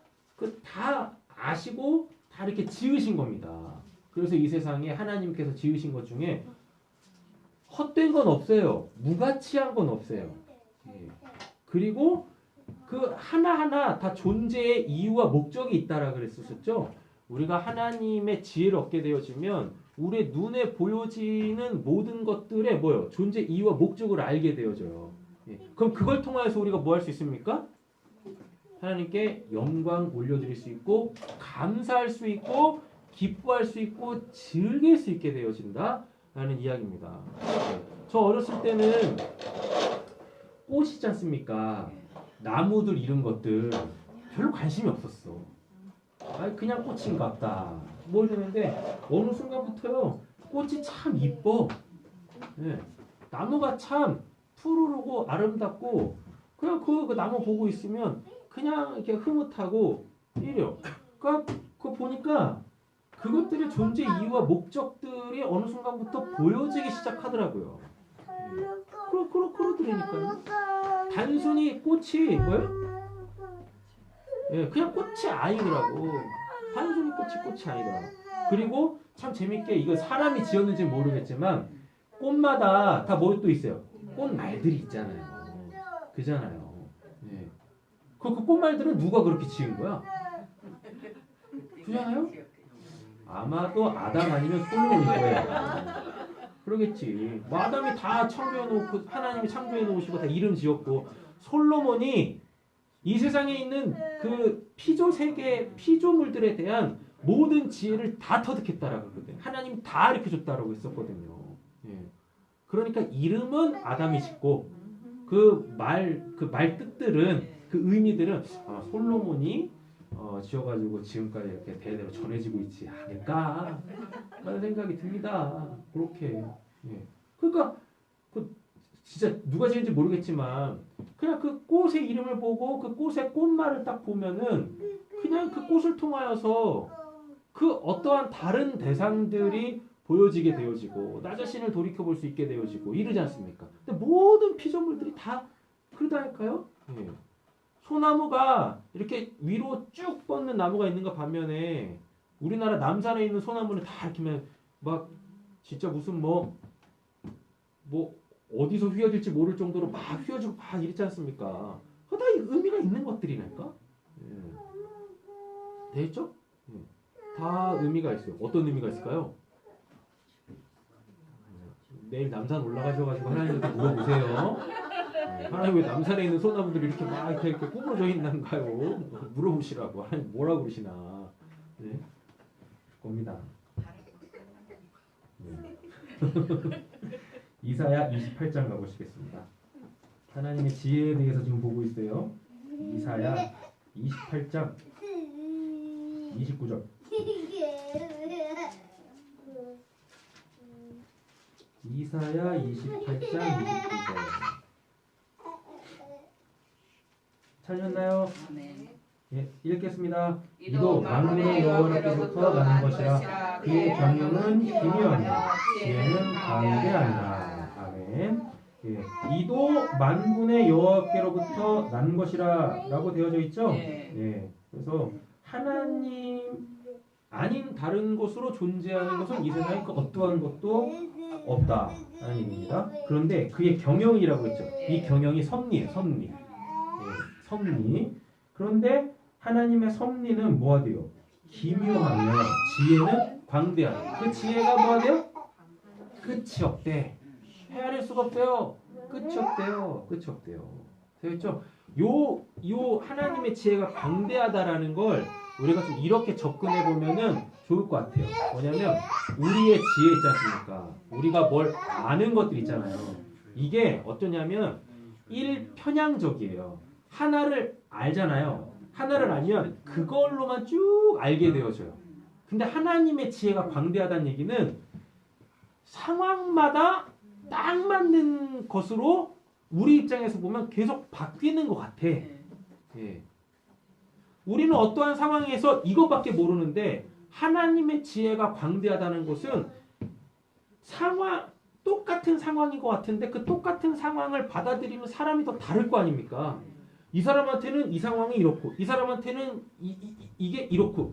다 아시고 다 이렇게 지으신 겁니다. 그래서 이 세상에 하나님께서 지으신 것 중에 헛된 건 없어요. 무가치한 건 없어요. 예. 그리고 그 하나하나 다 존재의 이유와 목적이 있다라 그랬었죠. 우리가 하나님의 지혜를 얻게 되어지면 우리의 눈에 보여지는 모든 것들의 뭐요? 존재 이유와 목적을 알게 되어져요. 예. 그럼 그걸 통해서 우리가 뭐 할 수 있습니까? 하나님께 영광 올려드릴 수 있고 감사할 수 있고 기뻐할 수 있고 즐길 수 있게 되어진다 라는 이야기입니다. 네. 저 어렸을 때는 꽃이지 않습니까? 나무들 이런 것들 별로 관심이 없었어. 그냥 꽃인가 보다 뭐 이러는데 어느 순간부터요 꽃이 참 이뻐. 네. 나무가 참 푸르르고 아름답고 그냥 그 나무 보고 있으면 그냥 이렇게 흐뭇하고 이래요. 그러니까 그거 보니까 그것들의 존재 이유와 목적들이 어느 순간부터 보여지기 시작하더라고요. 그러더라니까요. 단순히 꽃이 뭐예요? 예, 그냥 꽃이 아니더라고. 단순히 꽃이 아니더라고. 그리고 참 재밌게 이거 사람이 지었는지 모르겠지만 꽃마다 다 뭐 또 있어요? 꽃말들이 있잖아요. 그잖아요. 예. 그 꽃말들은 누가 그렇게 지은 거야? 그잖아요? 아마도 아담 아니면 솔로몬일 거예요. 그러겠지. 뭐 아담이 다 창조해 놓고 하나님이 창조해 놓으시고 다 이름 지었고 솔로몬이 이 세상에 있는 그 피조 세계 피조물들에 대한 모든 지혜를 다 터득했다라고 그러거든요. 하나님 다 가르쳐 줬다라고 했었거든요. 예. 그러니까 이름은 아담이 짓고 그 말 뜻들은 그 의미들은 아마 솔로몬이 지어가지고 지금까지 이렇게 대대로 전해지고 있지 않을까 라는 생각이 듭니다. 그렇게. 예. 그러니까 진짜 누가 지은지 모르겠지만 그냥 그 꽃의 이름을 보고 그 꽃의 꽃말을 딱 보면은 그냥 그 꽃을 통하여서 그 어떠한 다른 대상들이 보여지게 되어지고 나 자신을 돌이켜볼 수 있게 되어지고 이러지 않습니까? 근데 모든 피조물들이 다 그러다니까요. 예. 소나무가 이렇게 위로 쭉 뻗는 나무가 있는가 반면에 우리나라 남산에 있는 소나무는 다 이렇게 막 진짜 무슨 뭐 어디서 휘어질지 모를 정도로 막 휘어지고 막 이랬지 않습니까? 다 의미가 있는 것들이니까. 예. 되겠죠? 예. 다 의미가 있어요. 어떤 의미가 있을까요? 내일 남산 올라가셔가지고 하나님한테 물어보세요. 하나님 왜 남산에 있는 소나무들이 이렇게 막 이렇게 구부러져 있는가요? 물어보시라고. 하나님 뭐라고 그러시나. 네. 겁니다. 네. 이사야 28장 가보시겠습니다. 하나님의 지혜에 대해서 지금 보고 있어요. 이사야 28장 29절. 이사야 28장 29절. 찾으셨나요? 예, 읽겠습니다. 이도 만군의 여호와께로부터 나는 것이라 그의 경륜은 기묘하며 지혜는 가운데 아니라. 아멘. 예. 이도 만군의 여호와께로부터 난 것이라라고 되어져 있죠. 네. 예. 그래서 하나님 아닌 다른 것으로 존재하는 것은 이 세상에 그 어떠한 것도 없다라는 얘기입니다. 그런데 그의 경영이라고 했죠. 이 경영이 섭리예요. 섭리. 예. 섭리. 그런데 하나님의 섭리는 뭐가 돼요? 기묘하며 지혜는 광대하며 그 지혜가 뭐가 돼요? 끝이 없대. 헤아릴 수가 없대요. 끝이 없대요. 끝이 없대요. 되겠죠? 요 하나님의 지혜가 광대하다라는 걸 우리가 좀 이렇게 접근해 보면은 좋을 것 같아요. 뭐냐면 우리의 지혜 있지 않습니까? 우리가 뭘 아는 것들 있잖아요. 이게 어떠냐면 일편향적이에요. 하나를 알잖아요. 하나를 알면 그걸로만 쭉 알게 되어져요. 근데 하나님의 지혜가 광대하다는 얘기는 상황마다 딱 맞는 것으로 우리 입장에서 보면 계속 바뀌는 것 같아. 예. 우리는 어떠한 상황에서 이것밖에 모르는데 하나님의 지혜가 광대하다는 것은 똑같은 상황인 것 같은데 그 똑같은 상황을 받아들이는 사람이 더 다를 거 아닙니까? 이 사람한테는 이 상황이 이렇고 이 사람한테는 이게 이렇고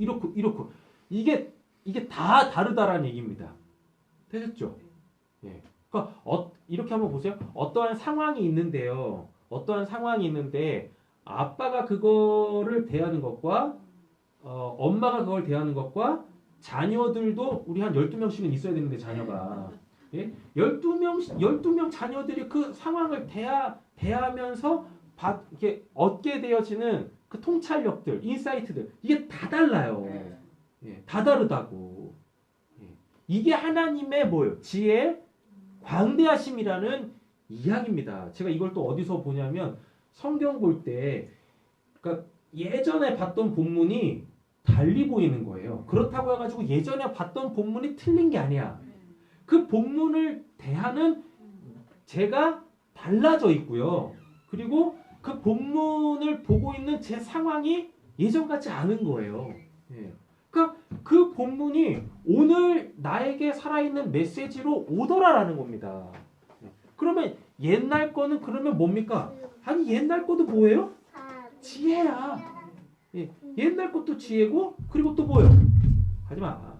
이게 다 다르다라는 얘기입니다. 되셨죠? 예. 그러니까 이렇게 한번 보세요. 어떠한 상황이 있는데요. 어떠한 상황이 있는데 아빠가 그거를 대하는 것과 엄마가 그걸 대하는 것과 자녀들도 우리 한 12명씩은 있어야 되는데 자녀가 예? 12명 자녀들이 그 상황을 대하면서 이렇게 얻게 되어지는 그 통찰력들, 인사이트들 이게 다 달라요. 예, 다 다르다고. 예. 이게 하나님의 뭐예요? 지혜, 광대하심이라는 이야기입니다. 제가 이걸 또 어디서 보냐면 성경 볼 때 그러니까 예전에 봤던 본문이 달리 보이는 거예요. 그렇다고 해가지고 예전에 봤던 본문이 틀린 게 아니야. 그 본문을 대하는 제가 달라져 있고요. 그리고 그 본문을 보고 있는 제 상황이 예전 같지 않은 거예요. 예. 그러니까 그 본문이 오늘 나에게 살아있는 메시지로 오더라라는 겁니다. 그러면 옛날 거는 그러면 뭡니까? 아니 옛날 것도 뭐예요? 지혜야. 예. 옛날 것도 지혜고 그리고 또 뭐예요? 하지마.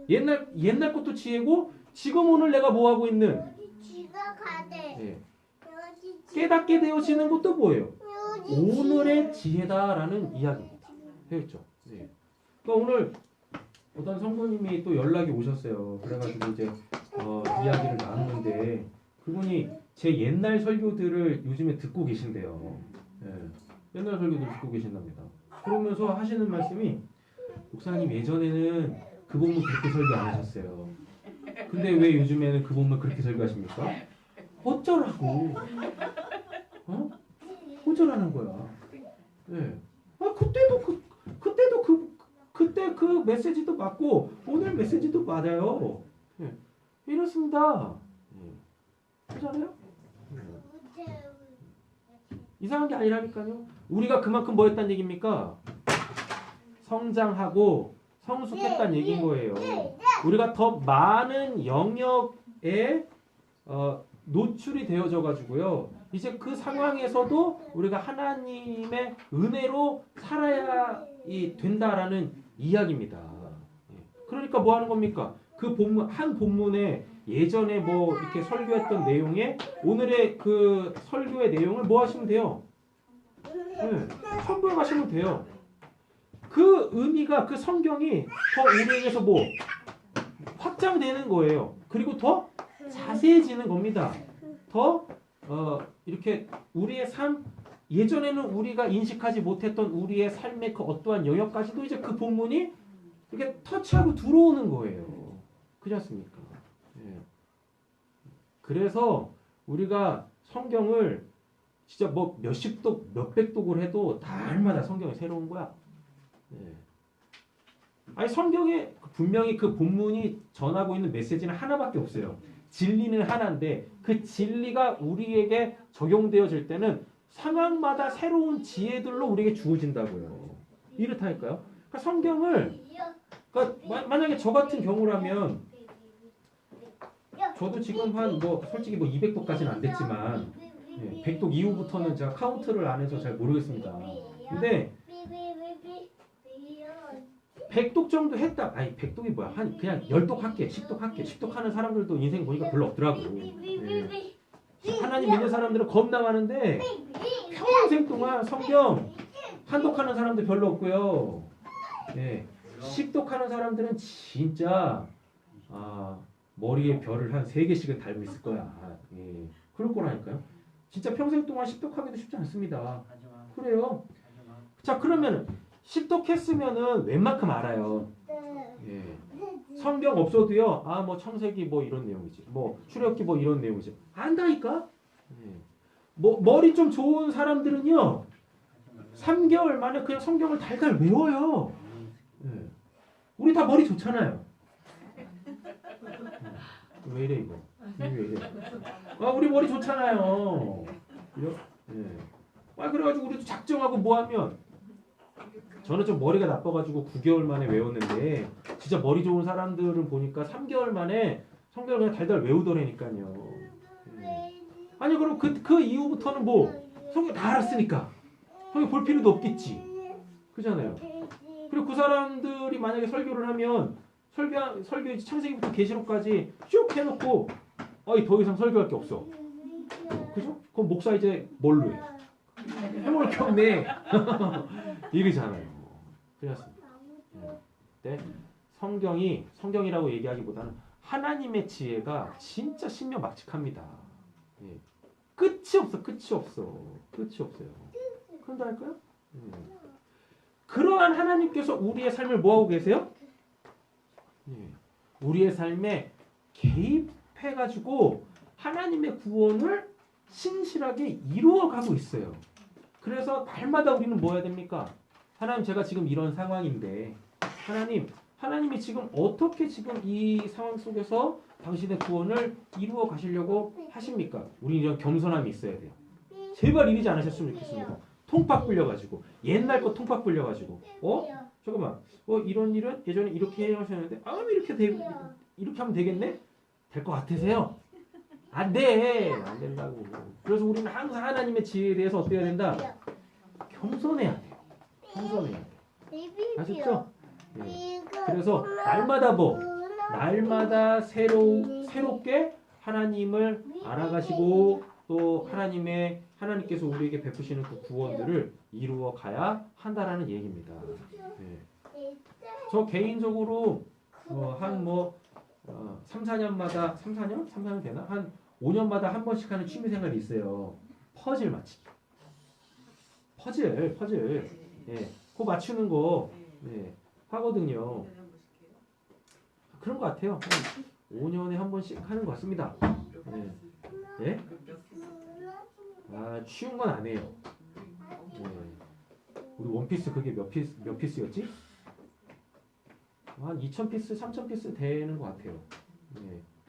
옛날 것도 지혜고 지금 오늘 내가 뭐 하고 있는 예. 깨닫게 되어지는 것도 뭐예요? 오늘의 지혜다라는 이야기입니다. 되겠죠? 예. 그러니까 오늘 어떤 성도님이 또 연락이 오셨어요. 그래가지고 이제 이야기를 나누는데 그분이 제 옛날 설교들을 요즘에 듣고 계신대요. 예. 옛날 설교들 듣고 계신답니다. 그러면서 하시는 말씀이 목사님 예전에는 그 본문 그렇게 설교 안 하셨어요. 근데 왜 요즘에는 그 본문 그렇게 설교하십니까? 어쩌라고? 어쩌라는 거야. 예. 아 그때 그 메시지도 맞고 오늘 메시지도 맞아요. 예. 이렇습니다. 그렇잖아요? 이상한 게 아니라니까요. 우리가 그만큼 뭐 했다는 얘기입니까? 성장하고 성숙했다는 얘기인 거예요. 우리가 더 많은 영역에 노출이 되어져 가지고요. 이제 그 상황에서도 우리가 하나님의 은혜로 살아야 된다라는 이야기입니다. 그러니까 뭐 하는 겁니까? 그 본문 한 본문에 예전에 뭐 이렇게 설교했던 내용에 오늘의 그 설교의 내용을 뭐 하시면 돼요? 네, 첨부해 가시면 돼요. 그 의미가 그 성경이 더 우리에게서 뭐 확장되는 거예요. 그리고 더 자세해지는 겁니다. 더 이렇게 우리의 삶 예전에는 우리가 인식하지 못했던 우리의 삶의 그 어떠한 영역까지도 이제 그 본문이 이렇게 터치하고 들어오는 거예요. 그렇지 않습니까? 예. 그래서 우리가 성경을 진짜 뭐 몇십 독, 몇백 독을 해도 날마다 성경이 새로운 거야. 예. 아니 성경에 분명히 그 본문이 전하고 있는 메시지는 하나밖에 없어요. 진리는 하나인데 그 진리가 우리에게 적용되어질 때는 상황마다 새로운 지혜들로 우리에게 주어진다고요. 이렇다니까요. 그러니까 성경을 그러니까 만약에 저 같은 경우라면 저도 지금 한 뭐 솔직히 뭐 200독까지는 안 됐지만 100독 이후부터는 제가 카운트를 안 해서 잘 모르겠습니다. 근데 100독 정도 했다. 아니 100독이 뭐야? 한 그냥 10독 할게, 10독 할게. 10독 하는 사람들도 인생 보니까 별로 없더라고. 하나님 믿는 사람들은 겁나 많은데 평생 동안 성경 한독하는 사람들 별로 없고요. 10독하는 사람들은 진짜 머리에 별을 한 3개씩은 달고 있을 거야. 그럴 거라니까요. 진짜 평생 동안 10독하기도 쉽지 않습니다. 그래요. 자, 그러면 10독 했으면은 웬만큼 알아요. 성경 없어도요. 뭐 창세기 뭐 이런 내용이지. 뭐 출애굽기 뭐 이런 내용이지. 안다니까. 뭐 머리 좀 좋은 사람들은요. 3개월 만에 그냥 성경을 달달 외워요. 우리 다 머리 좋잖아요. 왜 이래 이거? 왜 이래? 우리 머리 좋잖아요. 그래가지고 우리도 작정하고 뭐 하면 저는 좀 머리가 나빠가지고 9개월 만에 외웠는데 진짜 머리 좋은 사람들은 보니까 3개월 만에 성경을 그냥 달달 외우더라니까요. 아니 그럼 그 이후부터는 뭐 성경 다 알았으니까 성경 볼 필요도 없겠지. 그잖아요. 그리고 그 사람들이 만약에 설교를 하면 설교 창세기부터 계시록까지 쭉 해놓고 더 이상 설교할 게 없어. 그죠? 그럼 목사 이제 뭘로 해? 해먹을 게 없네. 이러잖아요. 그렇습니다. 네. 성경이라고 얘기하기보다는 하나님의 지혜가 진짜 신묘막측합니다. 끝이 없어요. 그런다니까요? 그러한 하나님께서 우리의 삶을 뭐하고 계세요? 우리의 삶에 개입해가지고 하나님의 구원을 신실하게 이루어가고 있어요. 그래서 날마다 우리는 뭐 해야 됩니까? 하나님, 제가 지금 이런 상황인데 하나님이 지금 어떻게 지금 이 상황 속에서 당신의 구원을 이루어 가시려고 하십니까? 우리 이런 겸손함이 있어야 돼요. 제발 이러지 않으셨으면 좋겠습니다. 통팍 불려가지고 옛날 거 통팍 불려가지고 잠깐만 이런 일은 예전에 이렇게 하셨는데 이렇게 하면 되겠네? 될 것 같으세요? 안 된다고. 그래서 우리는 항상 하나님의 지혜에 대해서 어떻게 해야 된다? 겸손해야 돼요. 아셨죠? 그래서 날마다 새롭게 하나님을 알아가시고 또 하나님께서 우리에게 베푸시는 그 구원들을 이루어 가야 한다라는 얘기입니다. 저 개인적으로 한 3, 4년 되나? 한 5년마다 한 번씩 하는 취미 생활이 있어요. 퍼즐 맞히기. 퍼즐. 그거 맞추는 거 하거든요. 그런 것 같아요. 한 5년에 한 번씩 하는 것 같습니다. 쉬운 건 안 해요. 우리 원피스 그게 몇 피스였지? 한 2,000피스, 3,000피스 되는 것 같아요.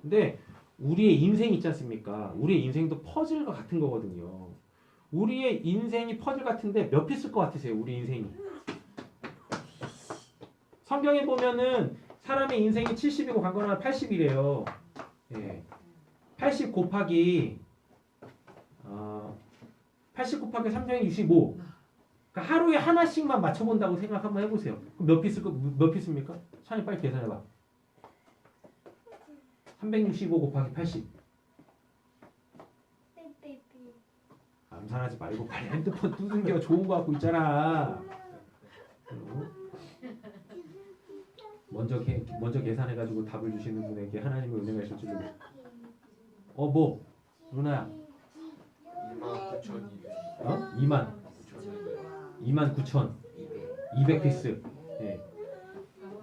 근데 우리의 인생 있지 않습니까? 우리의 인생도 퍼즐과 같은 거거든요. 우리의 인생이 퍼즐 같은데 몇 피스일 것 같으세요? 우리 인생이. 성경에 보면은 사람의 인생이 70이고 강건하면 80이래요. 80 곱하기 3乘 65. 그러니까 하루에 하나씩만 맞춰본다고 생각 한번 해보세요. 그럼 몇 피스입니까? 찬이 빨리 계산해봐. 365 곱하기 80. 암산하지 말고 빨리 핸드폰 두들겨. 좋은 거 갖고 있잖아. 먼저 계산해가지고 답을 주시는 분에게 하나님의 은혜가 있을 줄로. 뭐 누나야? 29,200피스.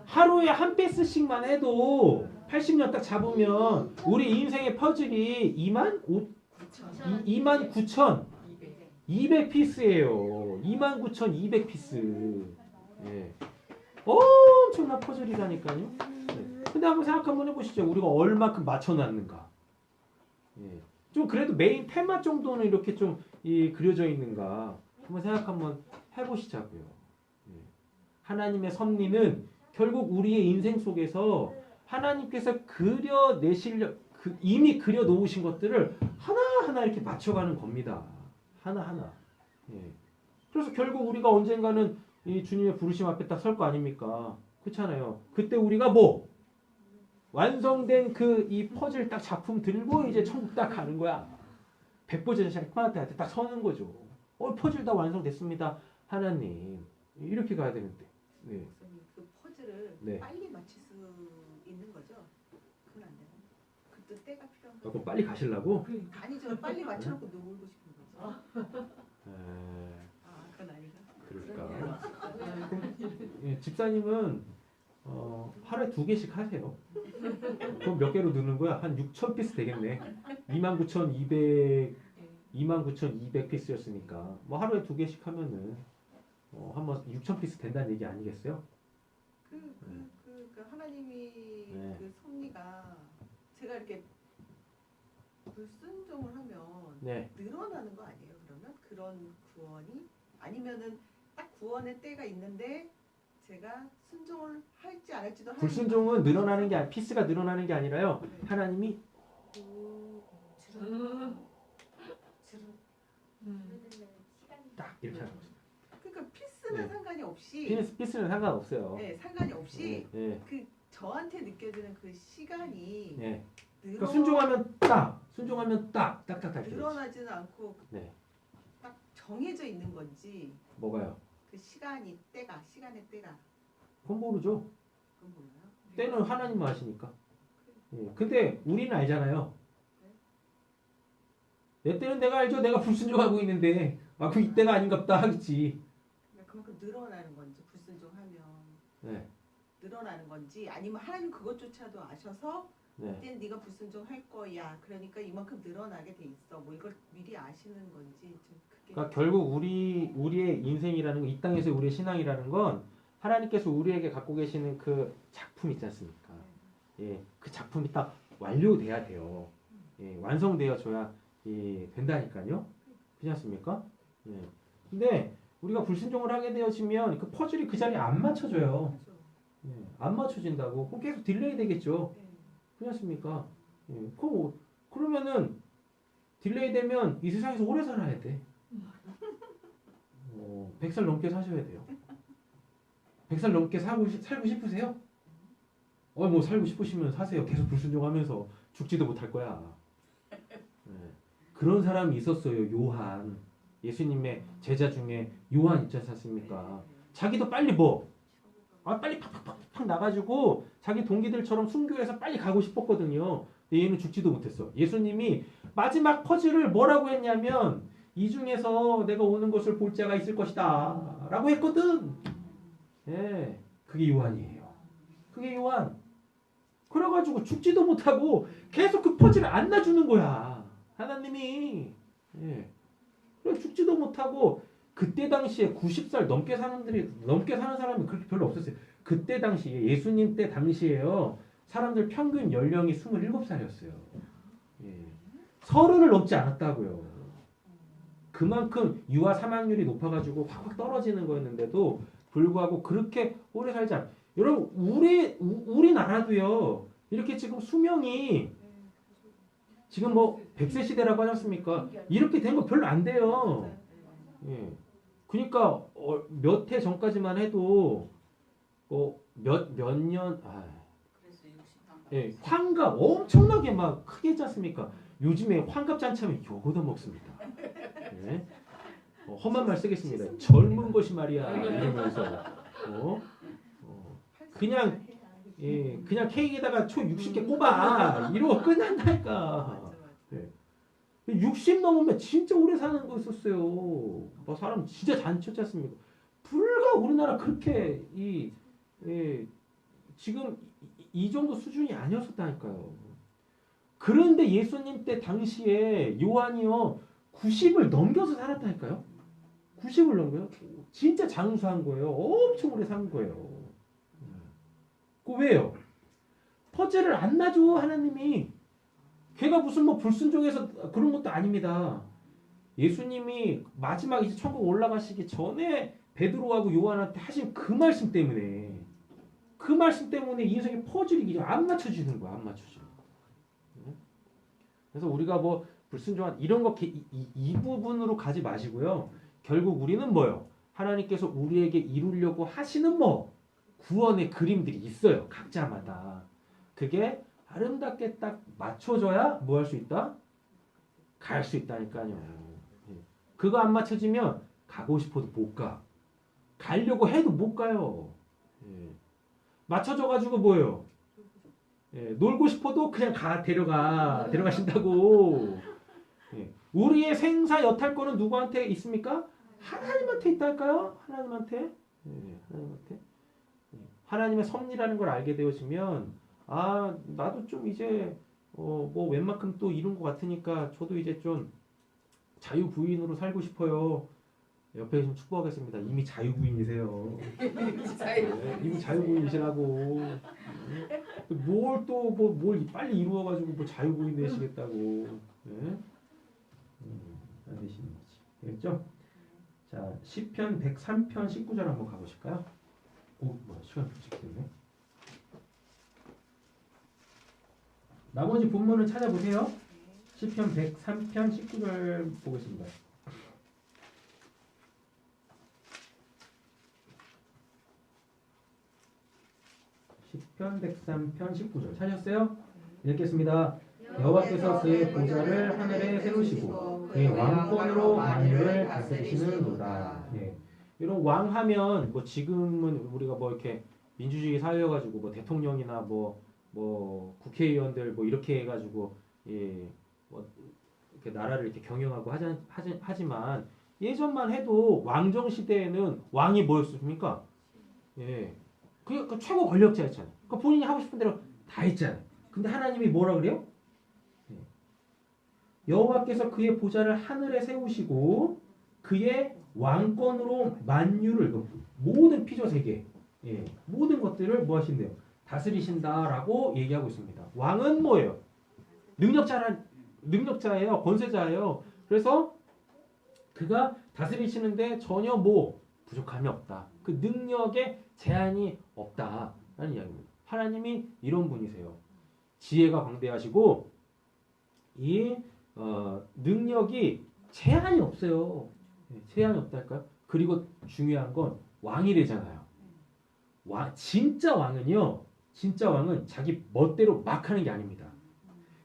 하루에 한 피스씩만 해도 80년 딱 잡으면 우리 인생의 퍼즐이 29,200피스예요. 29,200피스. 엄청난 퍼즐이라니까요. 근데 한번 생각 한번 해보시죠. 우리가 얼마큼 맞춰놨는가. 좀 그래도 메인 테마 정도는 이렇게 좀 그려져 있는가. 한번 생각 한번 해보시자고요. 하나님의 섭리는 결국 우리의 인생 속에서 하나님께서 이미 그려 놓으신 것들을 하나하나 이렇게 맞춰가는 겁니다. 하나하나. 예. 그래서 결국 우리가 언젠가는 이 주님의 부르심 앞에 딱 설 거 아닙니까? 그렇잖아요. 그때 우리가 뭐 완성된 그 이 퍼즐 딱 작품 들고 이제 천국 딱 가는 거야. 백보제사장이 파나한테 딱 서는 거죠. 퍼즐 다 완성됐습니다. 하나님. 이렇게 가야 되는데. 네. 목사님, 그 퍼즐을 네. 빨리 맞출 수 있는 거죠? 그건 안 되나? 그때 때가 필요한 거. 그럼 빨리 가시려고? 아니죠. 빨리 맞춰놓고 놀고 싶은 거죠. 에, 그건 아닌가? 그럴까? 예, 집사님은 하루에 2개씩 하세요. 그럼 몇 개로 넣는 거야? 한 6,000피스 되겠네. 29,200 피스였으니까 뭐 하루에 2개씩 하면은 한번 6,000피스 된다는 얘기 아니겠어요? 그 하나님이 네. 그 섭리가 제가 이렇게 불순종을 하면 네. 늘어나는 거 아니에요? 그러면 그런 구원이 아니면은 딱 구원의 때가 있는데 제가 순종을 할지 안 할지도 불순종은 늘어나는 게 피스가 늘어나는 게 아니라요. 하나님이 딱 이렇게 하는 거죠. 그러니까 피스는 네. 상관이 없이 피스는 상관없어요. 네, 상관이 없이 네. 그 저한테 느껴지는 그 시간이 네. 늘어 그러니까 순종하면 딱딱딱 달려. 늘어나지는 않고 네. 딱 정해져 있는 건지 뭐가요? 그 시간의 때가 그건 모르죠. 그건 몰라요. 때는 하나님만 아시니까. 예. 근데 우리는 알잖아요. 내 때는 내가 알죠. 내가 불순종하고 있는데 그 이때가 아닌갑다 하겠지. 그러니까 그만큼 늘어나는 건지 불순종하면 네. 늘어나는 건지 아니면 하나님 그것조차도 아셔서 네. 이때는 네가 불순종할 거야. 그러니까 이만큼 늘어나게 돼 있어. 뭐 이걸 미리 아시는 건지 좀 그게. 그러니까 결국 우리의 인생이라는 거, 이 땅에서 우리의 신앙이라는 건 하나님께서 우리에게 갖고 계시는 그 작품 있지 않습니까? 예, 그 작품이 딱 완료돼야 돼요. 예, 완성되어져야 된다니까요. 그렇지 않습니까? 예. 근데 우리가 불순종을 하게 되어지면 그 퍼즐이 그 자리에 안 맞춰져요. 그렇죠. 예, 안 맞춰진다고. 그럼 계속 딜레이 되겠죠. 네. 그렇지 않습니까? 예, 그러면은 딜레이 되면 이 세상에서 오래 살아야 돼. 100살 넘게 사셔야 돼요. 100살 넘게 살고 싶으세요? 뭐 살고 싶으시면 사세요. 계속 불순종하면서 죽지도 못할 거야. 예. 그런 사람이 있었어요. 요한. 예수님의 제자 중에 요한 있지 않습니까? 자기도 빨리 빨리 팍팍팍팍 나가지고 자기 동기들처럼 순교해서 빨리 가고 싶었거든요. 근데 얘는 죽지도 못했어. 예수님이 마지막 퍼즐을 뭐라고 했냐면 이 중에서 내가 오는 것을 볼 자가 있을 것이다 라고 했거든. 예, 그게 요한이에요. 그게 요한. 그래가지고 죽지도 못하고 계속 그 퍼즐을 안 놔주는 거야. 하나님이. 예. 그래 죽지도 못하고 그때 당시에 90살 넘게 사는 사람이 그렇게 별로 없었어요. 그때 당시에 예수님 때 당시에요. 사람들 평균 연령이 27살이었어요. 예. 30을 넘지 않았다고요. 그만큼 유아 사망률이 높아가지고 확 떨어지는 거였는데도 불구하고 그렇게 오래 살지 않아요. 여러분 우리나라도요. 이렇게 지금 수명이 지금 뭐 100세 시대라고 하지 않습니까? 이렇게 된 거 별로 안 돼요. 예. 그러니까 몇 해 전까지만 해도 몇 년 그래서 60만. 예, 환갑 엄청나게 막 크게 했지 않습니까? 요즘에 환갑 잔치하면 요거도 먹습니다. 예. 험한 말 쓰겠습니다. 젊은 것이 말이야 이러면서 그냥 케이크에다가 초 60개 꼽아 이러고 끝난다니까. 예. 60 넘으면 진짜 오래 사는 거 있었어요. 사람 진짜 잔치였지 않습니까? 불과 우리나라 그렇게 지금 이 정도 수준이 아니었었다니까요. 그런데 예수님 때 당시에 요한이요 90을 넘겨서 살았다니까요. 90을 넘겨요. 진짜 장수한 거예요. 엄청 오래 산 거예요. 그 왜요? 퍼즐을 안 놔줘 하나님이. 걔가 무슨 뭐 불순종해서 그런 것도 아닙니다. 예수님이 마지막 이제 천국 올라가시기 전에 베드로하고 요한한테 하신 그 말씀 때문에 인생의 퍼즐이 안 맞춰지는 거야. 안 맞춰지는 거야. 그래서 우리가 뭐 불순종한 이런 거 이 부분으로 가지 마시고요. 결국 우리는 뭐요? 하나님께서 우리에게 이루려고 하시는 뭐 구원의 그림들이 있어요. 각자마다. 그게 아름답게 딱 맞춰져야 뭐 할 수 있다? 갈 수 있다니까요. 예. 그거 안 맞춰지면 가고 싶어도 못 가. 가려고 해도 못 가요. 예. 맞춰져가지고 뭐예요? 예. 놀고 싶어도 그냥 데려가신다고. 예. 우리의 생사 여탈권은 누구한테 있습니까? 하나님한테 있달까요? 하나님한테. 예. 하나님한테. 예. 하나님의 섭리라는 걸 알게 되어지면 아 나도 좀 이제 뭐 웬만큼 또 이룬 것 같으니까 저도 이제 좀 자유부인으로 살고 싶어요. 옆에 좀 축복하겠습니다. 이미 자유부인이세요. 네, 이미 자유부인이시라고. 뭘 또 뭘 빨리 이루어가지고 뭐 자유부인 되시겠다고. 네? 안 되시는 거지. 알겠죠? 자, 시편 103편 19절 한번 가보실까요? 시간 부족기 때문에. 나머지 본문을 찾아보세요. 시편 103편 19절 보겠습니다. 시편 103편 19절 찾으셨어요? 읽겠습니다. 여호와께서 그의 보좌를 하늘에 세우시고 그의 왕권으로 만유를 다스리시는도다. 예. 이런 왕하면 뭐 지금은 우리가 뭐 이렇게 민주주의 사회여가지고 뭐 대통령이나 뭐 국회의원들 뭐 이렇게 해가지고 뭐 이렇게 나라를 이렇게 경영하고 하지만 예전만 해도 왕정 시대에는 왕이 뭐였습니까? 예, 그 최고 권력자였잖아요. 그러니까 본인이 하고 싶은 대로 다 했잖아요. 근데 하나님이 뭐라 그래요? 예. 여호와께서 그의 보좌를 하늘에 세우시고 그의 왕권으로 만유를 모든 피조 세계, 모든 것들을 뭐 하신대요? 다스리신다라고 얘기하고 있습니다. 왕은 뭐예요? 능력자예요. 권세자예요. 그래서 그가 다스리시는데 전혀 뭐 부족함이 없다. 그 능력에 제한이 없다라는 이야기입니다. 하나님이 이런 분이세요. 지혜가 광대하시고 이 능력이 제한이 없어요. 제한이 없달까요? 그리고 중요한 건 왕이래잖아요. 진짜 왕은 자기 멋대로 막 하는 게 아닙니다.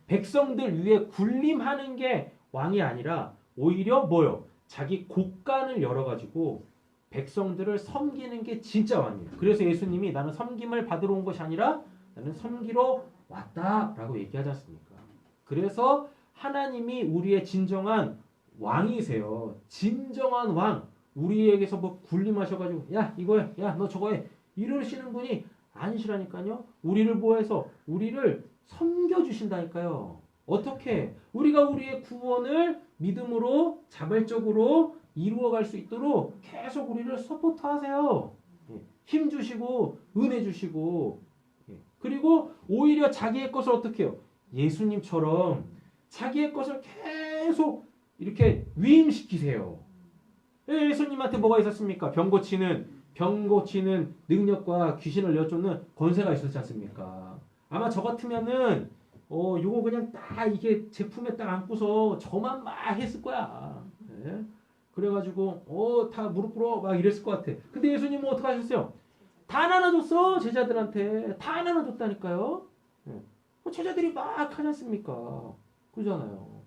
백성들 위에 군림하는 게 왕이 아니라 오히려 뭐요? 자기 곳간을 열어가지고 백성들을 섬기는 게 진짜 왕이에요. 그래서 예수님이 나는 섬김을 받으러 온 것이 아니라 나는 섬기러 왔다라고 얘기하지 않습니까? 그래서 하나님이 우리의 진정한 왕이세요. 진정한 왕. 우리에게서 뭐 군림하셔가지고 야 이거해, 야 너 저거해 이러시는 분이 아니시라니까요. 우리를 보호해서 우리를 섬겨주신다니까요. 어떻게? 우리가 우리의 구원을 믿음으로 자발적으로 이루어갈 수 있도록 계속 우리를 서포트하세요. 힘 주시고 은혜 주시고 그리고 오히려 자기의 것을 어떻게 해요? 예수님처럼 자기의 것을 계속 이렇게 위임시키세요. 예수님한테 뭐가 있었습니까? 병 고치는 능력과 귀신을 내쫓는 권세가 있었지 않습니까? 아마 저 같으면은 요거 그냥 딱 이게 제품에 딱 안고서 저만 막 했을 거야. 네? 그래가지고 다 무릎 꿇어 막 이랬을 것 같아. 근데 예수님은 어떻게 하셨어요? 다 나눠줬어 제자들한테. 다 나눠줬다니까요. 네. 제자들이 막 하지 않습니까? 그러잖아요.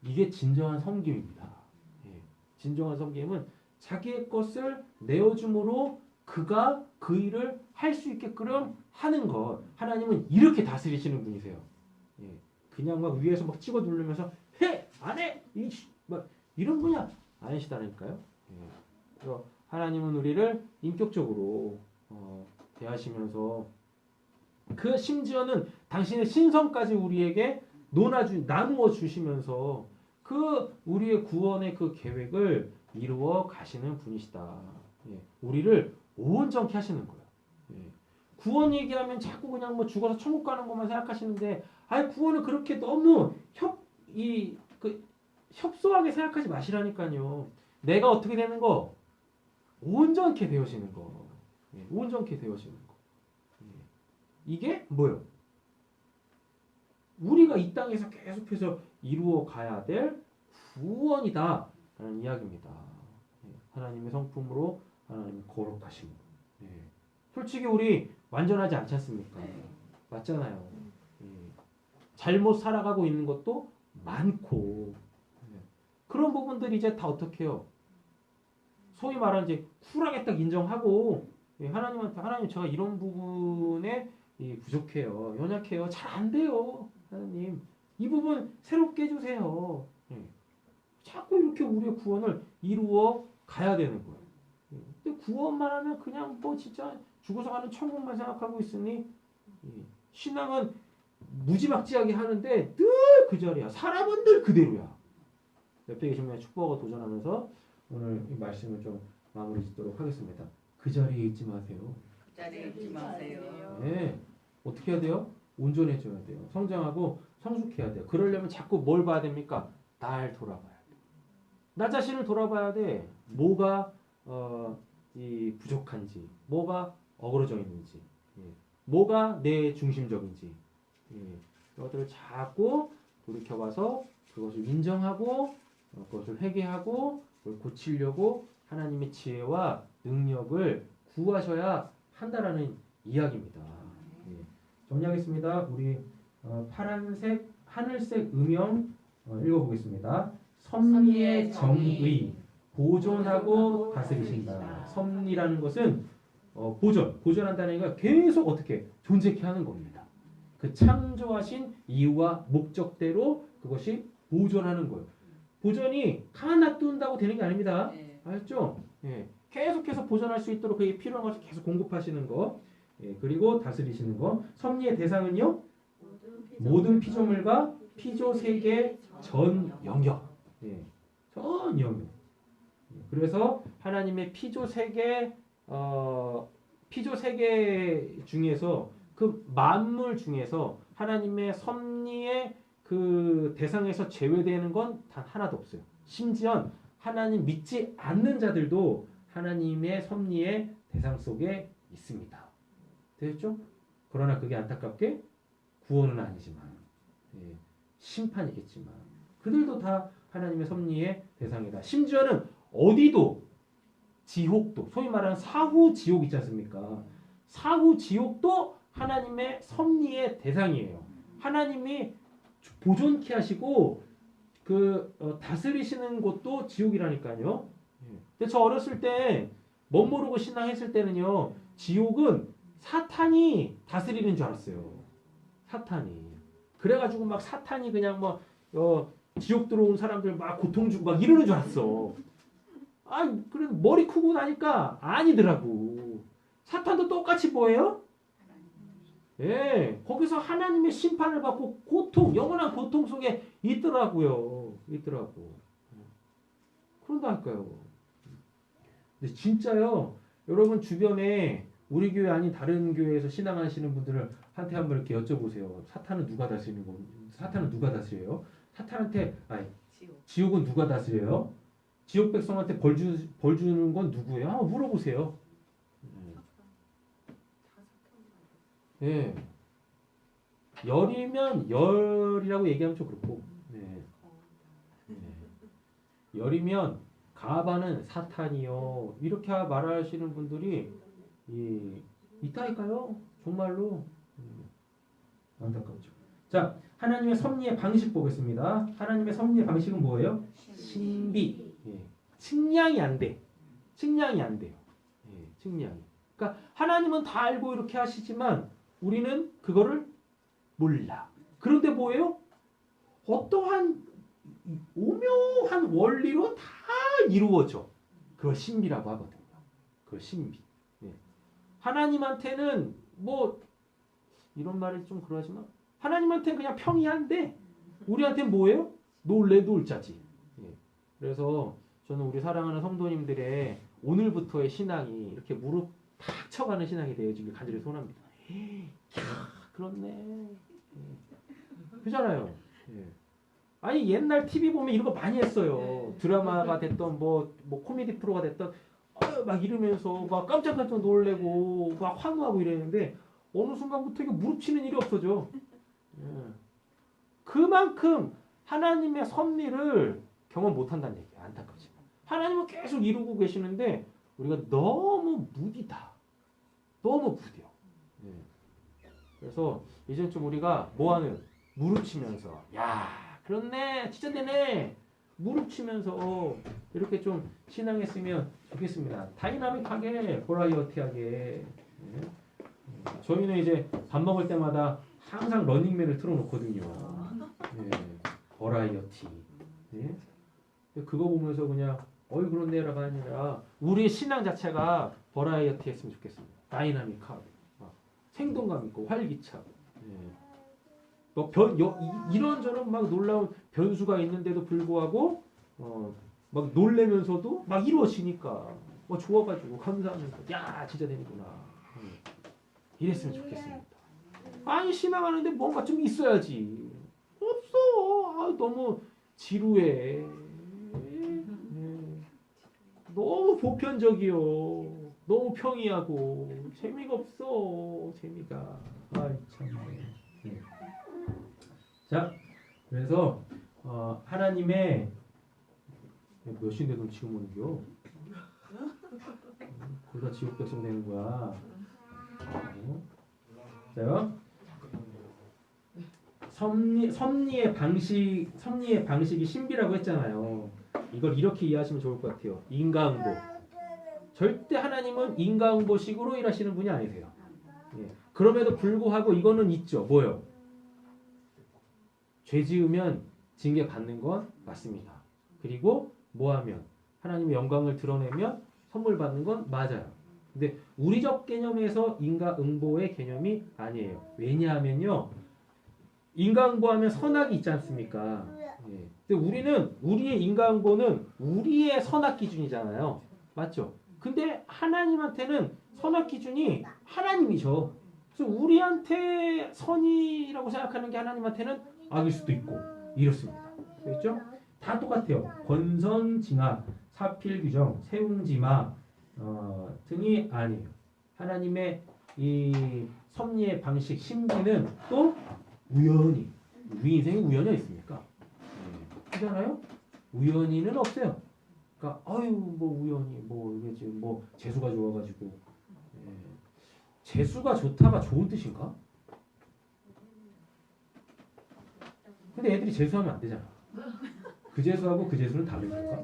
이게 진정한 섬김입니다. 예. 진정한 섬김은 자기의 것을 내어줌으로 그가 그 일을 할 수 있게끔 하는 것. 하나님은 이렇게 다스리시는 분이세요. 예. 그냥 막 위에서 막 찍어 누르면서 해! 안 해! 막 이런 분이 아니시다니까요. 예. 그래서 하나님은 우리를 인격적으로 대하시면서 그 심지어는 당신의 신성까지 우리에게 나누어 주시면서 그 우리의 구원의 그 계획을 이루어 가시는 분이시다. 예. 우리를 온전케 하시는 거예요. 예. 구원 얘기하면 자꾸 그냥 뭐 죽어서 천국 가는 것만 생각하시는데, 구원을 그렇게 너무 협소하게 생각하지 마시라니까요. 내가 어떻게 되는 거? 온전케 되어지는 거. 예. 온전케 되어지는 거. 예. 이게 뭐요? 우리가 이 땅에서 계속해서 이루어 가야 될 구원이다 라는 이야기입니다. 예, 하나님의 성품으로 하나님의 거룩하심으로. 예. 솔직히 우리 완전하지 않지 않습니까? 맞잖아요. 예. 잘못 살아가고 있는 것도 많고 예. 그런 부분들이 이제 다 어떻게 해요? 소위 말하는 이제 쿨하게 딱 인정하고 예, 하나님한테 하나님 제가 이런 부분에 부족해요. 연약해요. 잘 안 돼요. 하나님 이 부분 새롭게 해주세요. 예. 자꾸 이렇게 우리의 구원을 이루어 가야 되는 거예요. 예. 근데 구원만 하면 그냥 뭐 진짜 죽어서 가는 천국만 생각하고 있으니 예. 신앙은 무지막지하게 하는데 늘 그 자리야. 사람은 늘 그대로야. 옆에 계신 분의 축복을 도전하면서 오늘 이 말씀을 좀 마무리 짓도록 하겠습니다. 그 자리에 있지 마세요. 그 자리에 있지 마세요. 네. 어떻게 해야 돼요? 온전해져야 돼요. 성장하고 성숙해야 돼요. 그러려면 자꾸 뭘 봐야 됩니까? 날 돌아봐야 돼. 나 자신을 돌아봐야 돼. 뭐가 이 부족한지, 뭐가 어그러져 있는지, 예. 뭐가 내 중심적인지, 예. 이것들을 자꾸 돌이켜봐서 그것을 인정하고 그것을 회개하고 그걸 고치려고 하나님의 지혜와 능력을 구하셔야 한다라는 이야기입니다. 예. 정리하겠습니다. 우리 파란색 하늘색 음영 읽어보겠습니다. 섭리의 정의 보존하고 다스리신다. 섭리라는 것은 보존한다는 게 계속 어떻게 존재케 하는 겁니다. 그 창조하신 이유와 목적대로 그것이 보존하는 거예요. 보존이 가만 놔둔다고 되는 게 아닙니다. 네. 알죠? 예. 계속해서 보존할 수 있도록 그게 필요한 것을 계속 공급하시는 거. 예. 그리고 다스리시는 거. 섭리의 대상은요. 모든 피조물과 피조 세계 전 영역. 예. 전 영역. 그래서 하나님의 피조 세계 중에서 그 만물 중에서 하나님의 섭리의 그 대상에서 제외되는 건 단 하나도 없어요. 심지어 하나님 믿지 않는 자들도 하나님의 섭리의 대상 속에 있습니다. 되셨죠? 그러나 그게 안타깝게 구원은 아니지만 예, 심판이겠지만 그들도 다 하나님의 섭리의 대상이다. 심지어는 어디도 지옥도 소위 말하는 사후 지옥 있지 않습니까? 사후 지옥도 하나님의 섭리의 대상이에요. 하나님이 보존케 하시고 다스리시는 곳도 지옥이라니까요. 근데 저 어렸을 때 멋모르고 신앙했을 때는요. 지옥은 사탄이 다스리는 줄 알았어요. 사탄이. 그래가지고 막 사탄이 그냥 뭐 지옥 들어온 사람들 막 고통 주고 막 이러는 줄 알았어. 그래 머리 크고 나니까 아니더라고. 사탄도 똑같이 뭐예요? 예, 거기서 하나님의 심판을 받고 영원한 고통 속에 있더라고요. 그런다니까요. 근데 진짜요, 여러분 주변에 우리 교회 아닌 다른 교회에서 신앙하시는 분들을 한테 한번 이렇게 여쭤보세요. 사탄은 누가 다스리는 거? 사탄은 누가 다스려요? 사탄한테 지옥은 누가 다스려요? 지옥 백성한테 벌 주는 건 누구예요? 한번 물어보세요. 예. 열이면 열이라고 얘기하면 좀 그렇고, 네. 열이면 가바는 사탄이요. 이렇게 말하시는 분들이 있다니까요. 정말로. 안타깝죠. 자, 하나님의 섭리의 방식 보겠습니다. 하나님의 섭리의 방식은 뭐예요? 신비. 예. 측량이 안 돼. 측량이 안 돼요. 예. 측량이. 그러니까 하나님은 다 알고 이렇게 하시지만 우리는 그거를 몰라. 그런데 뭐예요? 어떠한 오묘한 원리로 다 이루어져. 그걸 신비라고 하거든요. 그걸 신비. 예. 하나님한테는 뭐 이런 말이 좀 그러하지만 하나님한테는 그냥 평이한데 우리한테는 뭐예요? 놀자지. 예. 그래서 저는 우리 사랑하는 성도님들의 오늘부터의 신앙이 이렇게 무릎 탁 쳐가는 신앙이 되어지길 간절히 소원합니다. 그렇네. 그잖아요. 예. 아니 옛날 TV 보면 이런 거 많이 했어요. 드라마가 됐던 뭐 코미디 프로가 됐던 막 이러면서 막 깜짝깜짝 놀래고 막 환호하고 이랬는데 어느 순간부터 이게 무릎 치는 일이 없어져. 예. 그만큼 하나님의 섭리를 경험 못한다는 얘기예요. 안타깝지만. 하나님은 계속 이루고 계시는데 우리가 너무 무디다. 너무 무뎌. 네. 그래서 이제 좀 우리가 뭐하는? 무릎 치면서 야 그렇네 진짜 되네 무릎 치면서 이렇게 좀 신앙했으면 좋겠습니다. 다이나믹하게 버라이어티하게. 네. 저희는 이제 밥 먹을 때마다 항상 러닝맨을 틀어놓거든요. 네. 버라이어티. 네. 그거 보면서 그냥 어이 그렇네라가 아니라 우리의 신앙 자체가 버라이어티 했으면 좋겠습니다. 다이나믹하고 생동감 있고 활기차고. 네. 뭐 이런저런 막 놀라운 변수가 있는데도 불구하고 막 놀래면서도 막 이루어지니까 좋아가지고 감사하면서 야 진짜 되는구나. 이랬으면 좋겠습니다. 아니 신앙하는데 뭔가 좀 있어야지. 없어. 너무 지루해. 너무 보편적이요. 너무 평이하고 재미가 없어. 재미가. 아이 참. 네. 자, 그래서 하나님의 몇 시인데도 지금 오는겨? 거기다 지옥 백성되는 거야. 자요. 섭리의 방식이 신비라고 했잖아요. 이걸 이렇게 이해하시면 좋을 것 같아요. 인과응보. 절대 하나님은 인과응보식으로 일하시는 분이 아니세요. 예. 그럼에도 불구하고 이거는 있죠. 뭐요? 죄 지으면 징계 받는 건 맞습니다. 그리고 뭐하면 하나님의 영광을 드러내면 선물 받는 건 맞아요. 근데 우리적 개념에서 인과응보의 개념이 아니에요. 왜냐하면요. 인과응보하면 선악이 있지 않습니까? 예. 근데 우리의 인과응보는 우리의 선악 기준이잖아요. 맞죠? 근데 하나님한테는 선악 기준이 하나님이죠. 그래서 우리한테 선이라고 생각하는 게 하나님한테는 악일 수도 있고 이렇습니다. 그렇죠? 다 똑같아요. 권선징악, 사필규정, 세웅지마 등이 아니에요. 하나님의 이 섭리의 방식, 신비는 또 우연히 우리 인생에 우연이 있습니까? 그렇잖아요? 우연히는 없어요. 그러니까 뭐 우연히 이게 지금 재수가 좋아가지고 재수가 좋다가 좋은 뜻인가? 근데 애들이 재수하면 안 되잖아. 그 재수하고 그 재수는 다른 건가?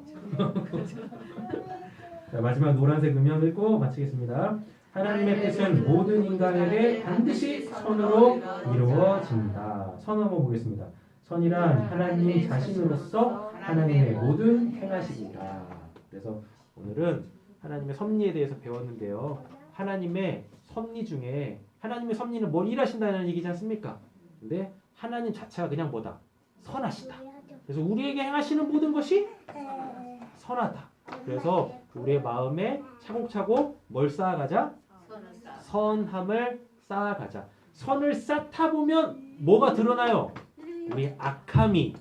자, 마지막 노란색 음영 읽고 마치겠습니다. 하나님의 뜻은 모든 인간에게 반드시 선으로 이루어진다. 선 한번 보겠습니다. 선이란 하나님 자신으로서 하나님의 모든 행하시기라. 그래서 오늘은 하나님의 섭리에 대해서 배웠는데요. 하나님의 섭리 중에 하나님의 섭리는 뭘 일하신다는 얘기지 않습니까? 근데 하나님 자체가 그냥 뭐다? 선하시다. 그래서 우리에게 행하시는 모든 것이 선하다. 그래서 우리의 마음에 차곡차곡 뭘 쌓아가자? 선함을 쌓아가자. 선을 쌓다 보면 뭐가 드러나요? 우리의 악함이,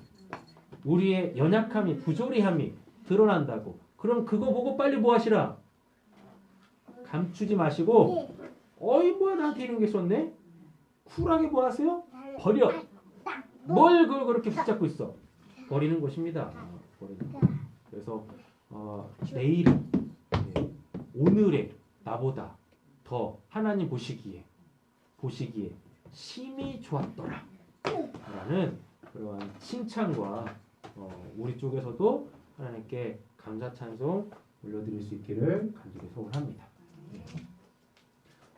우리의 연약함이, 부조리함이 드러난다고. 그럼 그거 보고 빨리 뭐 하시라? 감추지 마시고 뭐야 나한테 이런 게 있었네? 쿨하게 뭐 하세요? 버려. 뭘 그걸 그렇게 붙잡고 있어? 버리는 것입니다. 버리는 것. 그래서 내일은 오늘의 나보다 더 하나님 보시기에 심히 좋았더라 라는 그러한 칭찬과 우리 쪽에서도 하나님께 감사 찬송 올려드릴 수 있기를 간절히 소원합니다.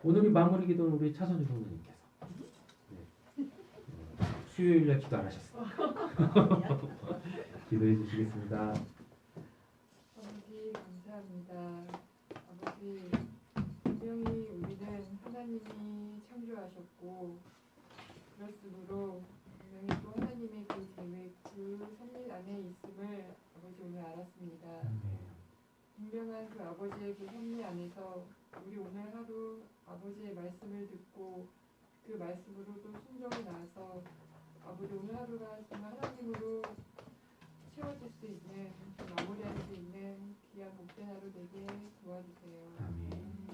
오늘이 마무리 기도는 우리 차선주 성도님께서 수요일날 기도 안 하셨어요. 기도해 주시겠습니다. 아버지 감사합니다. 아버지 분명히 우리는 하나님이 창조하셨고 그럴수록 분명히 또 하나님의 그 계획, 그 섭리 안에 있음을 아버지 오늘 알았습니다. 분명한 그 아버지의 그 섭리 안에서 우리 오늘 하루 아버지의 말씀을 듣고 그 말씀으로 또 순종이 나서 아버지 오늘 하루가 정말 하나님으로 채워질 수 있는, 마무리할 수 있는 귀한 복된 하루 되게 도와주세요. 아멘.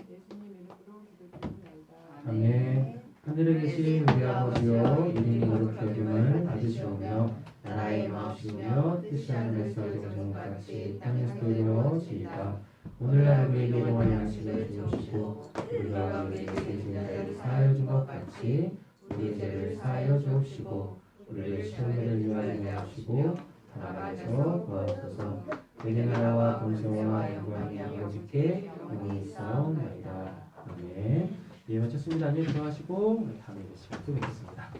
예수님 이름으로 기도드립니다. 아멘. 하늘에 계신 우리 아버지여 이름이 거룩히 여김을 받으시오며 나라의 마음이시며 뜻이 하늘에서 이루어진 것 같이 땅에서도 이루어지이다. 오늘날 우리에게 일용할 양식을 주옵시고 우리가 우리에게 죄진 자를 사하여 준 것 같이 우리 죄를 사하여 주옵시고 우리를 시험에 들게 하지 마시고 다만 에서 구하옵소서. 내게 나라와 권세와 영광이 아버지께 영원히 있사옵나이다. 아멘. 예, 마쳤습니다. 안녕히 들어가시고 다음에 이 시간 또 뵙겠습니다.